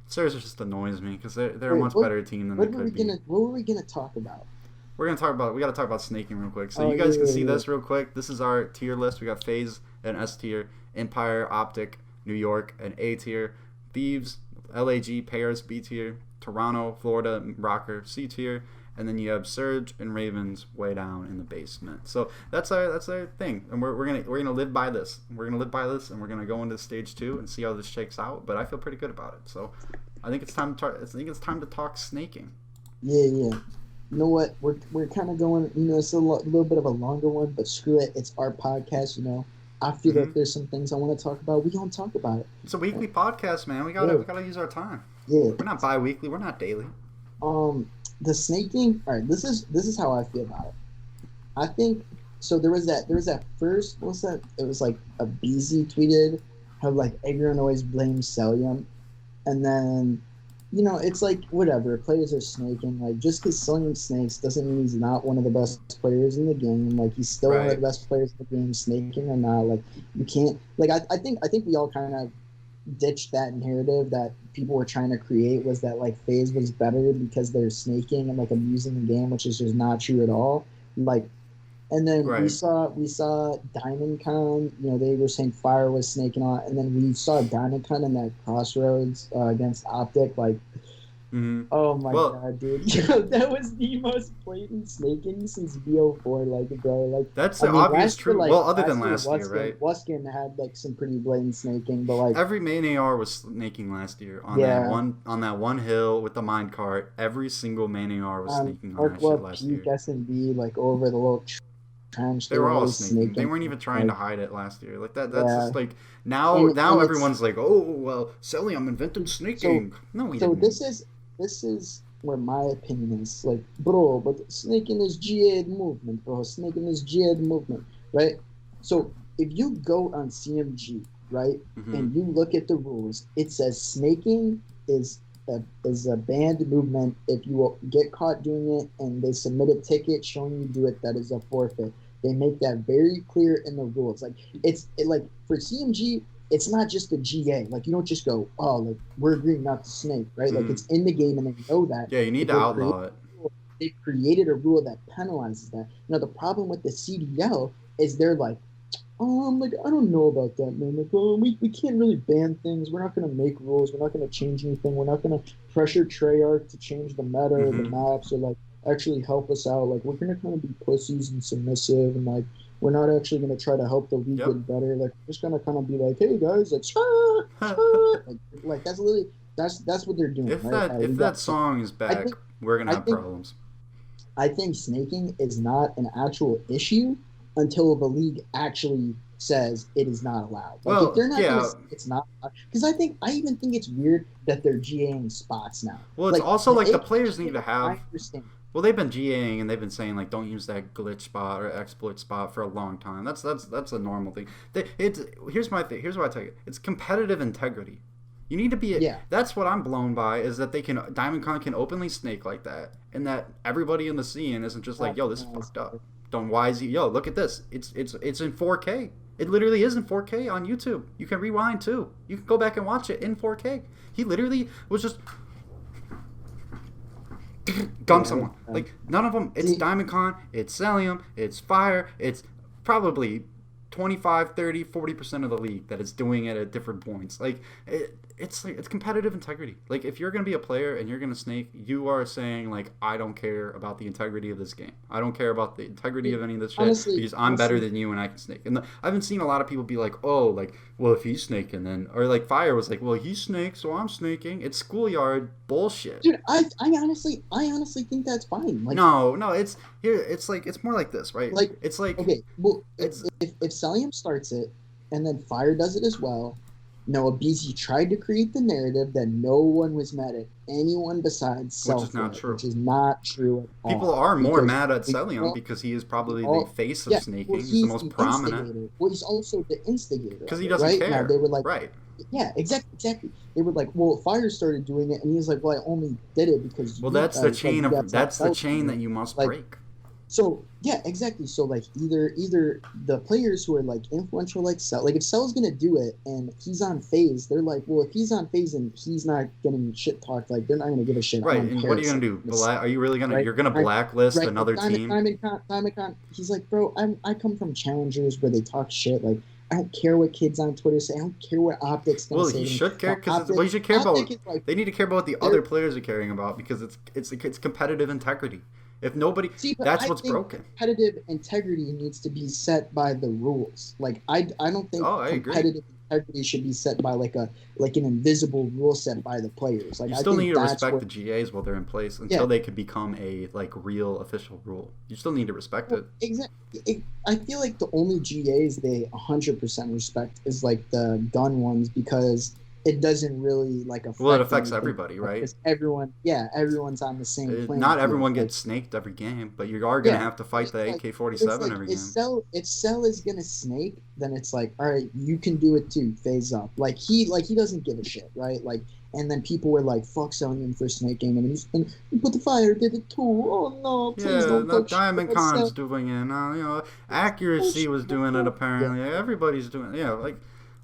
Stars just annoys me because they're a Wait, much better team than they could be. what were we gonna talk about? We got to talk about snaking real quick. So Oh you guys can see yeah. this real quick. This is our tier list. We got FaZe and S tier, Empire, Optic, New York, and A tier, Thieves, LAG, Paris, B tier, Toronto, Florida, Rocker, C tier, and then you have Surge and Ravens way down in the basement. So that's our thing, and we're gonna live by this. We're gonna live by this, and we're gonna go into stage 2 and see how this shakes out. But I feel pretty good about it. So I think it's time to talk snaking. Yeah, yeah. You know what? We're kind of going. You know, it's little bit of a longer one, but screw it. It's our podcast. You know, I feel hmm like there's some things I want to talk about. We gonna talk about it. It's a weekly podcast, man. Yeah, We gotta use our time. yeah. We're not bi-weekly. We're not daily. The snaking. All right. This is how I feel about it. I think so. There was that first. What's that? It was like a BZ tweeted how like everyone always blames Celium, and then it's like whatever. Players are snaking. Like just because Celium snakes doesn't mean he's not one of the best players in the game. Like he's still one of Right. the best players in the game, snaking or not. Like you can't. Like I think we all kind of ditched that narrative that people were trying to create was that like FaZe was better because they're snaking and like abusing the game, which is just not true at all. Like, and then we Right. saw Diamond Con. They were saying Fire was snaking on, and then we saw Diamond Con in that Crossroads against Optic. Like, hmm oh my Well, god, dude, Yo, that was the most blatant snaking since BO4. Like, bro, like. that's I the mean, obvious last year, truth. like Well, other than last year, last year, right? Wuskin had like some pretty blatant snaking, but like, Every main AR was snaking last year yeah, on that one hill with the mine cart. Every single main AR was snaking on that shit Arclub, last Peak, year. SMB, like over the little trench, They they were were all always snaking. They snaking. weren't even trying to Like, hide it last year. Like that. That's yeah, just like now and it's everyone's like, oh well, Celium invented so snaking. No, he so didn't. this is where my opinion is like, bro, but snaking is GA movement, bro. Snaking is GA movement, right? So if you go on CMG, right, hmm and you look at the rules, it says snaking is a banned movement. If you will get caught doing it and they submit a ticket showing you do it, that is a forfeit. They make that very clear in the rules. Like like for CMG, it's not just a GA. Like you don't just go, oh, like we're agreeing not to snake, right? Like hmm it's in the game and they know that, Yeah, you need but to outlaw it. they've created a rule that penalizes that. The problem with the CDL is they're like I don't know about that, man. Like, well, we can't really ban things. We're not gonna make rules. We're not gonna change anything. We're not gonna pressure Treyarch to change the meta or the hmm maps or like actually help us out. Like we're gonna kind of be pussies and submissive and like we're not actually gonna try to help the league Yep. get better. Like we're just gonna kind of be like, hey guys, like, like that's literally that's what they're doing, right? If League that Up. song is I back, think we're gonna I have think problems. I think snaking is not an actual issue until the league actually says it is not allowed. Like if Well, they're not going to yeah. say it's not, because I even think it's weird that they're GAing spots now. Well, it's Like also the like the AK players need to GA, I have. understand. Well, they've been GAing and they've been saying like don't use that glitch spot or exploit spot for a long time. That's a normal thing. Here's my thing. Here's what I tell you. It's competitive integrity. You need to be. Yeah, That's what I'm blown by is that Diamond Con can openly snake like that, and that everybody in the scene isn't just like, yo, this is fucked up. Don't yo, look at this. It's in 4K. It literally is in 4K on YouTube. You can rewind too. You can go back and watch it in 4K. He literally was just gun someone. Like none of them. It's see, Diamond Con. It's Celium. It's Fire. It's probably 25, 30, 40% of the league that is doing it at different points. Like it's competitive integrity. Like if you're gonna be a player and you're gonna snake, you are saying like I don't care about the integrity of this game. I don't care about the integrity of any of this shit because I'm better than you and I can snake. And I haven't seen a lot of people be like, oh, like well if he's snaking then, or like Fire was like, well he snakes so I'm snaking. It's schoolyard bullshit. Dude, I honestly think that's fine. Like no, it's here. It's like it's more like this, right? Like it's like okay, well it's if Celium starts it and then Fire does it as well. Noah Beasy tried to create the narrative that no one was mad at anyone besides Self, which is not true. Which is not true at all. People are more mad at Celium because he is probably the face of snaking. Well, he's the most prominent. Instigator. Well, he's also the instigator. Because he doesn't care. Now, they were like, right. Yeah, exactly. They were like, well, Fire started doing it, and he was like, well, I only did it because. Well, that's the chain of that's the chain that you must break. So yeah, exactly. So like either the players who are like influential like Cell, like if Cell's gonna do it and he's on phase, they're like, well, if he's on phase and he's not getting shit talked, like they're not gonna give a shit. Right. And what are you gonna do? Are you really gonna? You're gonna blacklist another team? Diamond, he's like, bro, I come from challengers where they talk shit. Like I don't care what kids on Twitter say. I don't care what Optics gonna say. Well, he should care because you should care about. They need to care about what the other players are caring about because it's competitive integrity. If nobody, that's what's broken. Competitive integrity needs to be set by the rules. Like I don't think competitive integrity should be set by like an invisible rule set by the players. Like you still need to respect the GAs while they're in place until they could become a like real official rule. You still need to respect it. Exactly. I feel like the only GAs they 100% respect is like the gun ones because it doesn't really like affect. Well, it affects everybody, right? Because everyone's on the same plane. Not everyone gets snaked every game, but you are gonna have to fight the AK-47 every game. If Cell is gonna snake, then it's like, all right, you can do it too. Phase up. Like he doesn't give a shit, right? Like, and then people were like, "Fuck Celium for snaking," and but the Fire did it too. Oh no, please don't touch. Diamond Con's doing it. Accuracy was doing it apparently. Everybody's doing it. Yeah, like.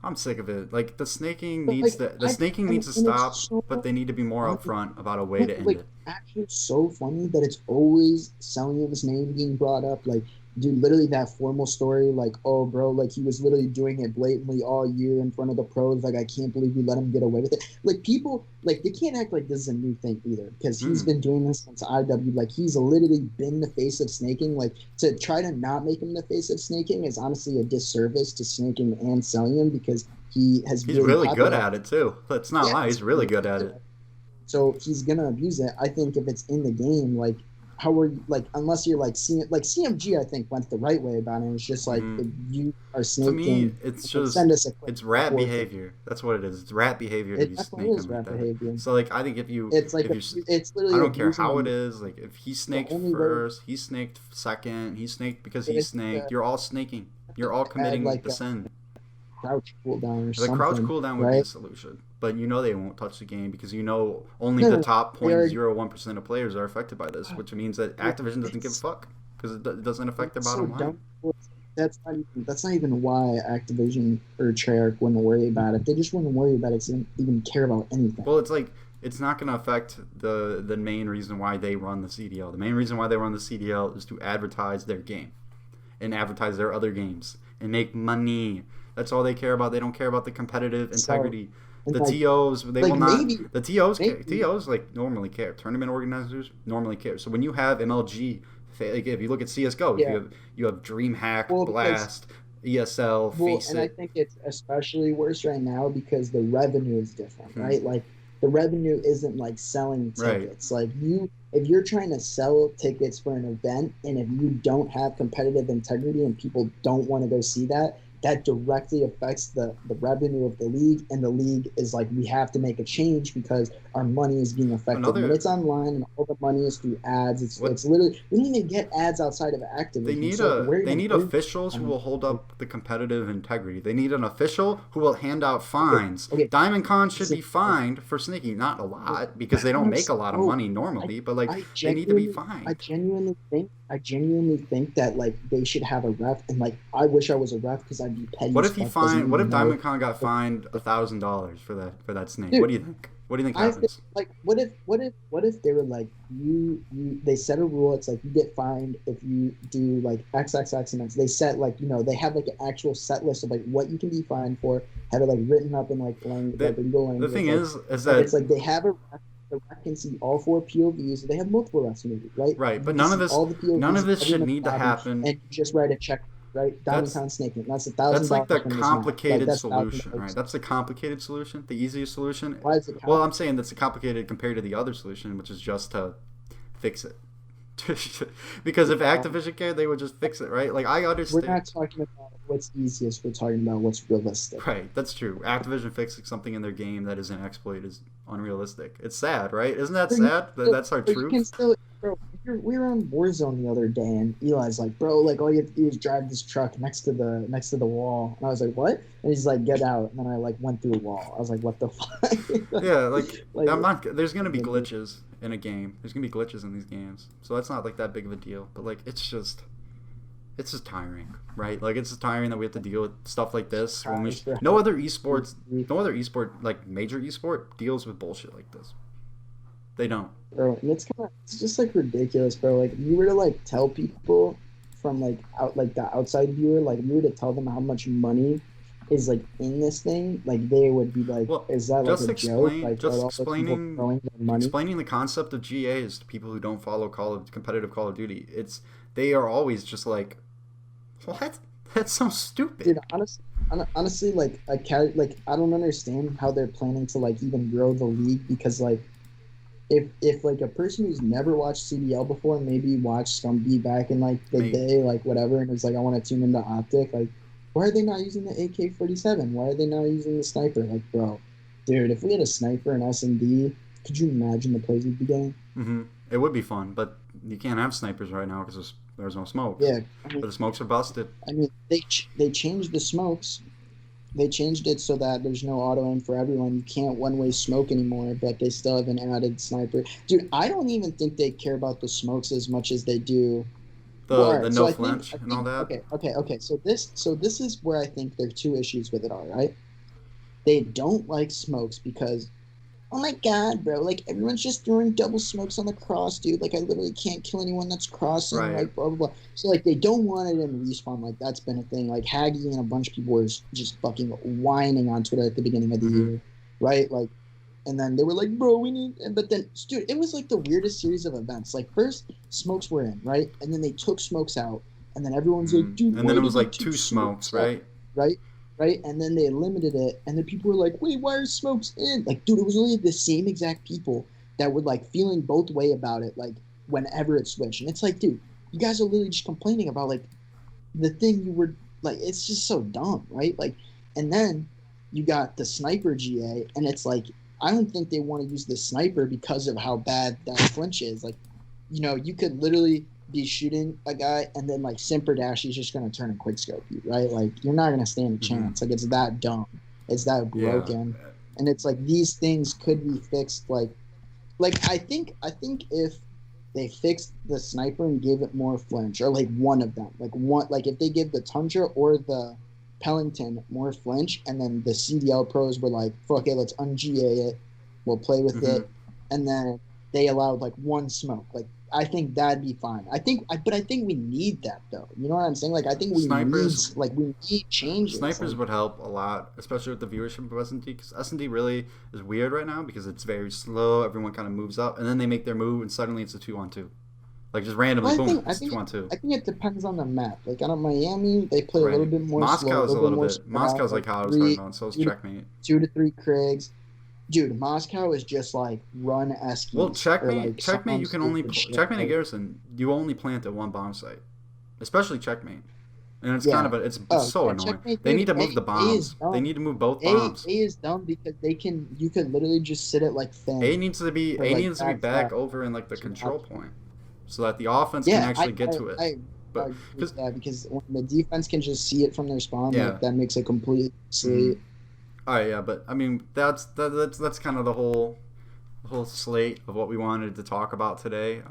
I'm sick of it. Like the snaking needs to stop, but they need to be more upfront about a way to end it. Actually, so funny that it's always Celium's name being brought up. Like, dude, literally that formal story. Like, oh, bro, like he was literally doing it blatantly all year in front of the pros. Like, I can't believe we let him get away with it. Like, people, like they can't act like this is a new thing either because he's been doing this since IW. Like, he's literally been the face of snaking. Like, to try to not make him the face of snaking is honestly a disservice to snaking and Celium because he's really good at it too. Let's not lie, he's really good at it. So he's gonna abuse it. I think if it's in the game, like. How are you, like, unless you're like CMG, I think went the right way about it. It's just like if you are snaking. To me, it's just it's rat behavior. That's what it is. It's rat behavior to be snaking like that. So like I think if you, it's like it's literally. I don't care how it is. Like if he snaked first, he snaked second, he snaked because he snaked. You're all snaking. You're all committing the sin. Crouch cooldown or something. The crouch cooldown would be a solution, but they won't touch the game because only the top 0.01% of players are affected by this, which means that Activision doesn't give a fuck because it doesn't affect their bottom line. That's not even why Activision or Treyarch wouldn't worry about it. They just wouldn't worry about it. They didn't even care about anything. Well, it's like it's not going to affect the main reason why they run the CDL. The main reason why they run the CDL is to advertise their game and advertise their other games and make money. That's all they care about. They don't care about the competitive integrity. The TOs, they will not. The TOs like normally care. Tournament organizers normally care. So when you have MLG, like if you look at CS:GO, you have DreamHack, Blast, ESL, FACEIT. And I think it's especially worse right now because the revenue is different, right? Like the revenue isn't like selling tickets. Right. Like if you're trying to sell tickets for an event, and if you don't have competitive integrity and people don't want to go see that directly affects the revenue of the league, and the league is like, we have to make a change because our money is being affected. When it's online and all the money is through ads, it's literally, we don't even get ads outside of Activision. They need officials who will hold up the competitive integrity. They need an official who will hand out fines. Okay. Diamond Con should be fined for sneaking, not a lot because they don't make a lot of money normally, but like they need to be fined. I genuinely think that like they should have a ref, and like I wish I was a ref because I'd be petty. What if Diamond Con got fined $1,000 for that snake? Dude, what do you think? What do you think I think happens? like what if they were like they set a rule. It's like you get fined if you do like XXX amounts. They set like they have like an actual set list of like what you can be fined for. Have it like written up in like The legal the language. thing is Like that it's like they have the rec can see all four POVs. They have multiple refs maybe, right? right, but You can see all the none of POVs, this should everyone need to stopping, happen. and you just write a check, right? That's Downtown snaking. That's That's like the $1,000 from this map. Like complicated that's solution, right? $1,000. That's the complicated solution, the easiest solution. Why is it Well, I'm complicated? saying that's complicated compared to the other solution, which is just to fix it. Because if Activision cared, they would just fix it, right? Like I We're understand. not talking about what's easiest. We're talking about what's realistic. Right, that's true. Activision fixing something in their game that is an exploit is unrealistic. It's sad, right? Isn't that But you sad? still, That's our but you can truth. still, bro. We were on Warzone the other day, and Eli's like, bro, like all you have to do is drive this truck next to the wall. And I was like, what? And he's like, get out. And then I like went through a wall. I was like, what the fuck? Yeah, like like, I'm not. There's gonna be glitches in a game. There's gonna be glitches in these games, so that's not like that big of a deal. But like, it's just tiring, right? Like it's just tiring that we have to deal with stuff like this when we no other esport like major esport deals with bullshit like this. They don't. bro, and it's just like ridiculous, bro. Like if you were to like tell people from like out like the outside viewer, like if you were to tell them how much money is like in this thing, like they would be like, Well, is that like a joke? Like are all those people throwing their money? explaining the concept of GAs to people who don't follow competitive Call of Duty. They are always just like, what? That's so stupid. Dude, honestly, like like I don't understand how they're planning to like even grow the league because like if like a person who's never watched CDL before maybe watched Scumby back in like the Mate, day like whatever and was like I want to tune into Optic like why are they not using the AK-47? Why are they not using the sniper? Like bro, dude, if we had a sniper in S&D, could you imagine the plays we'd be getting? it would be fun, but you can't have snipers right now because there's no smokes. Yeah, But the smokes are busted. they changed the smokes. They changed it so that there's no auto aim for everyone. You can't one way smoke anymore, but they still have an added sniper. Dude, I don't even think they care about the smokes as much as they do. Well, all The right, no so flinch I and all think that. okay. So this is where I think their two issues with it are, right? They don't like smokes because oh my god, bro, like everyone's just throwing double smokes on the cross, dude. Like I literally can't kill anyone that's crossing, Right. like blah blah blah. So like they don't want it in respawn, like that's been a thing. Like Haggy and a bunch of people were just fucking whining on Twitter at the beginning of the Mm-hmm. year, right? Like and then they were like, bro, we need but then dude, it was like the weirdest series of events. Like first smokes were in, right? And then they took smokes out, and then everyone's like, dude, And why then it did was they like take two smokes, out? right? Right? Right? And then they limited it, and then people were like, "Wait, why are smokes in?" Like, dude, it was only the same exact people that were like feeling both way about it, like whenever it switched. And it's like, dude, you guys are literally just complaining about like the thing you were like. It's just so dumb, right? Like, and then you got the sniper GA, and it's like, I don't think they want to use the sniper because of how bad that flinch is. Like, you could literally be shooting a guy and then like Simper Dash is just gonna turn and quick scope you, right? Like you're not gonna stand a chance. Like it's that dumb. It's that Yeah. broken. And it's like these things could be fixed like I think if they fixed the sniper and gave it more flinch, or like one of them, like if they give the Tundra or the Pellington more flinch, and then the CDL pros were like, fuck it, let's un-GA it, we'll play with Mm-hmm. it, and then they allowed like one smoke. Like I think that'd be fine. But I think we need that though. You know what I'm saying? Like I think Snipers we need changes. Snipers Like, would help a lot, especially with the viewership of S&D, because S&D really is weird right now because it's very slow. Everyone kind of moves up, and then they make their move, and suddenly it's a 2-on-2. Like just randomly, I boom, think I it's think 2-on-2. I think it depends on the map. Like out of Miami, they play a little Right. bit more slow, Moscow's a a little bit little more bit. spread out, Moscow's like like how I was talking three, about, so it's two to, checkmate. 2 to 3 Krigs. Dude, Moscow is just like run Well, Eskies or checkmate, like checkmate, some you can only stupid shit. checkmate and Like, garrison. You only plant at one bomb site, especially checkmate, and it's kind yeah. of it's Oh so yeah, annoying. checkmate, They dude. need to move the A is bombs. They dumb. need to move both A bombs. A is dumb because you could literally just sit it like A thin needs to be or A like needs to be back back over in like the to control not. point, so that the offense can Yeah, actually get to it. I But agree because with that because when the defense can just see it from their spawn, yeah, like that makes it completely mm-hmm. slate. All right, yeah, but I mean that's kind of the whole slate of what we wanted to talk about today.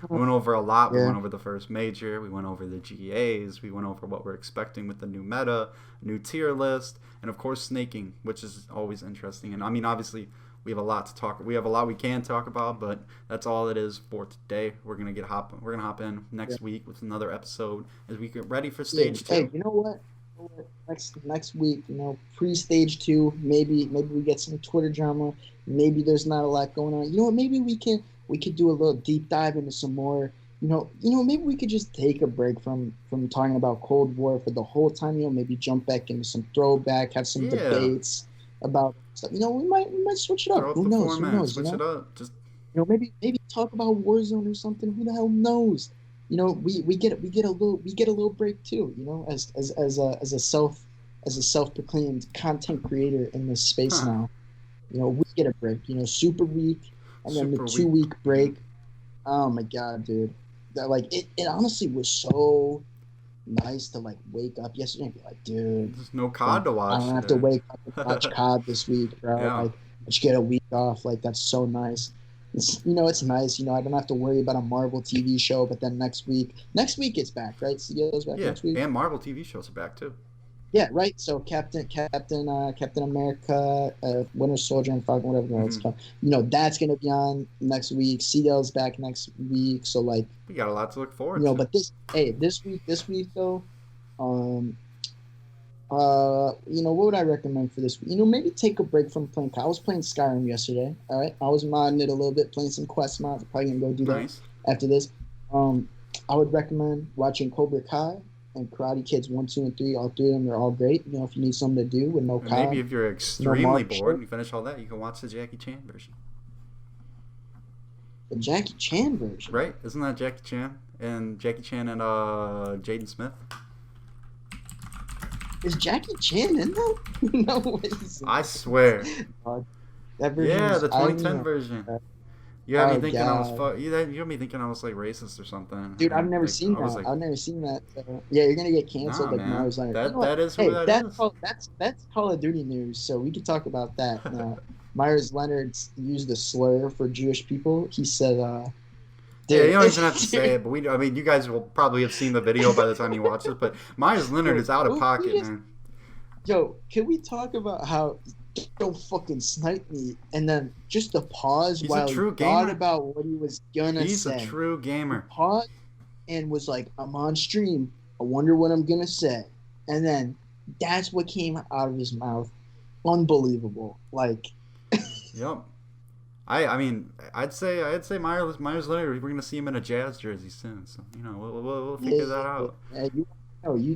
We went over a lot. We Yeah. went over the first major. We went over the GAs. We went over what we're expecting with the new meta, new tier list, and of course snaking, which is always interesting. And I mean, obviously, We have a lot to talk. We have a lot we can talk about, but that's all it is for today. We're gonna hop in next week with another episode as we get ready for stage 2. Hey, you know what? Next week, pre-stage 2, maybe we get some Twitter drama. Maybe there's not a lot going on. You know what? Maybe we could do a little deep dive into some more. Maybe we could just take a break from talking about Cold War for the whole time. Maybe jump back into some throwback, have some debates about stuff. We might switch it up. Who knows? Switch it up. Just maybe talk about Warzone or something. Who the hell knows? We get a little break too. As a self-proclaimed content creator in this space now. We get a break. Super week, and then the 2-week break. Oh my god, dude! It honestly was so nice to wake up yesterday and be like, dude, there's no COD to watch. I don't have to wake up and watch COD this week, bro. Yeah. I just get a week off. That's so nice. It's nice. I don't have to worry about a Marvel TV show. But then next week it's back, right? CEO's back next week. And Marvel TV shows are back too. Yeah, right. So Captain America, Winter Soldier, and Falcon, whatever it's called. That's gonna be on next week. CDL's back next week. So we got a lot to look forward to. But this week though, what would I recommend for this week? Maybe take a break from playing. I was playing Skyrim yesterday. All right, I was modding it a little bit, playing some quest mods. Probably gonna go do that after this. I would recommend watching Cobra Kai and Karate Kids 1, 2, and 3. All 3 of them are all great. If you need something to do with no COD. Maybe if you're extremely bored and you finish all that, you can watch the Jackie Chan version. The Jackie Chan version, right? Isn't that Jackie Chan and Jaden Smith? Is Jackie Chan in that? No way. I swear. That version the 2010 version. You had me thinking I was you had me thinking I was racist or something. Dude, I've never seen that. I've never seen that. Yeah, you're gonna get canceled Myers Leonard. That is who that is. That's Call of Duty news, so we could talk about that. Now, Myers Leonard used a slur for Jewish people. He said, you don't even have to say it, but you guys will probably have seen the video by the time you watch it. But Myers Leonard is out of pocket, man. Yo, can we talk about how? Don't fucking snipe me, and then just a pause while he thought about what he was gonna say. He's a true gamer. He paused and was like, "I'm on stream. I wonder what I'm gonna say," and then that's what came out of his mouth. Unbelievable. Yep. I'd say Myers Leonard. We're gonna see him in a Jazz jersey soon. So we'll figure that out.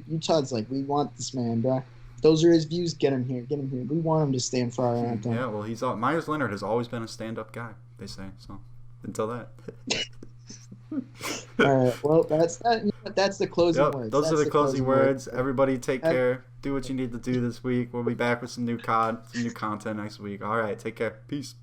Utah's we want this man, bro. Those are his views. Get him here. We want him to stand for our anthem. Yeah, well, Myers Leonard has always been a stand-up guy. They say so. Until that. All right. Well, that's that. That's the closing words. Those are the closing words. Everybody, take care. Do what you need to do this week. We'll be back with some new content next week. All right. Take care. Peace.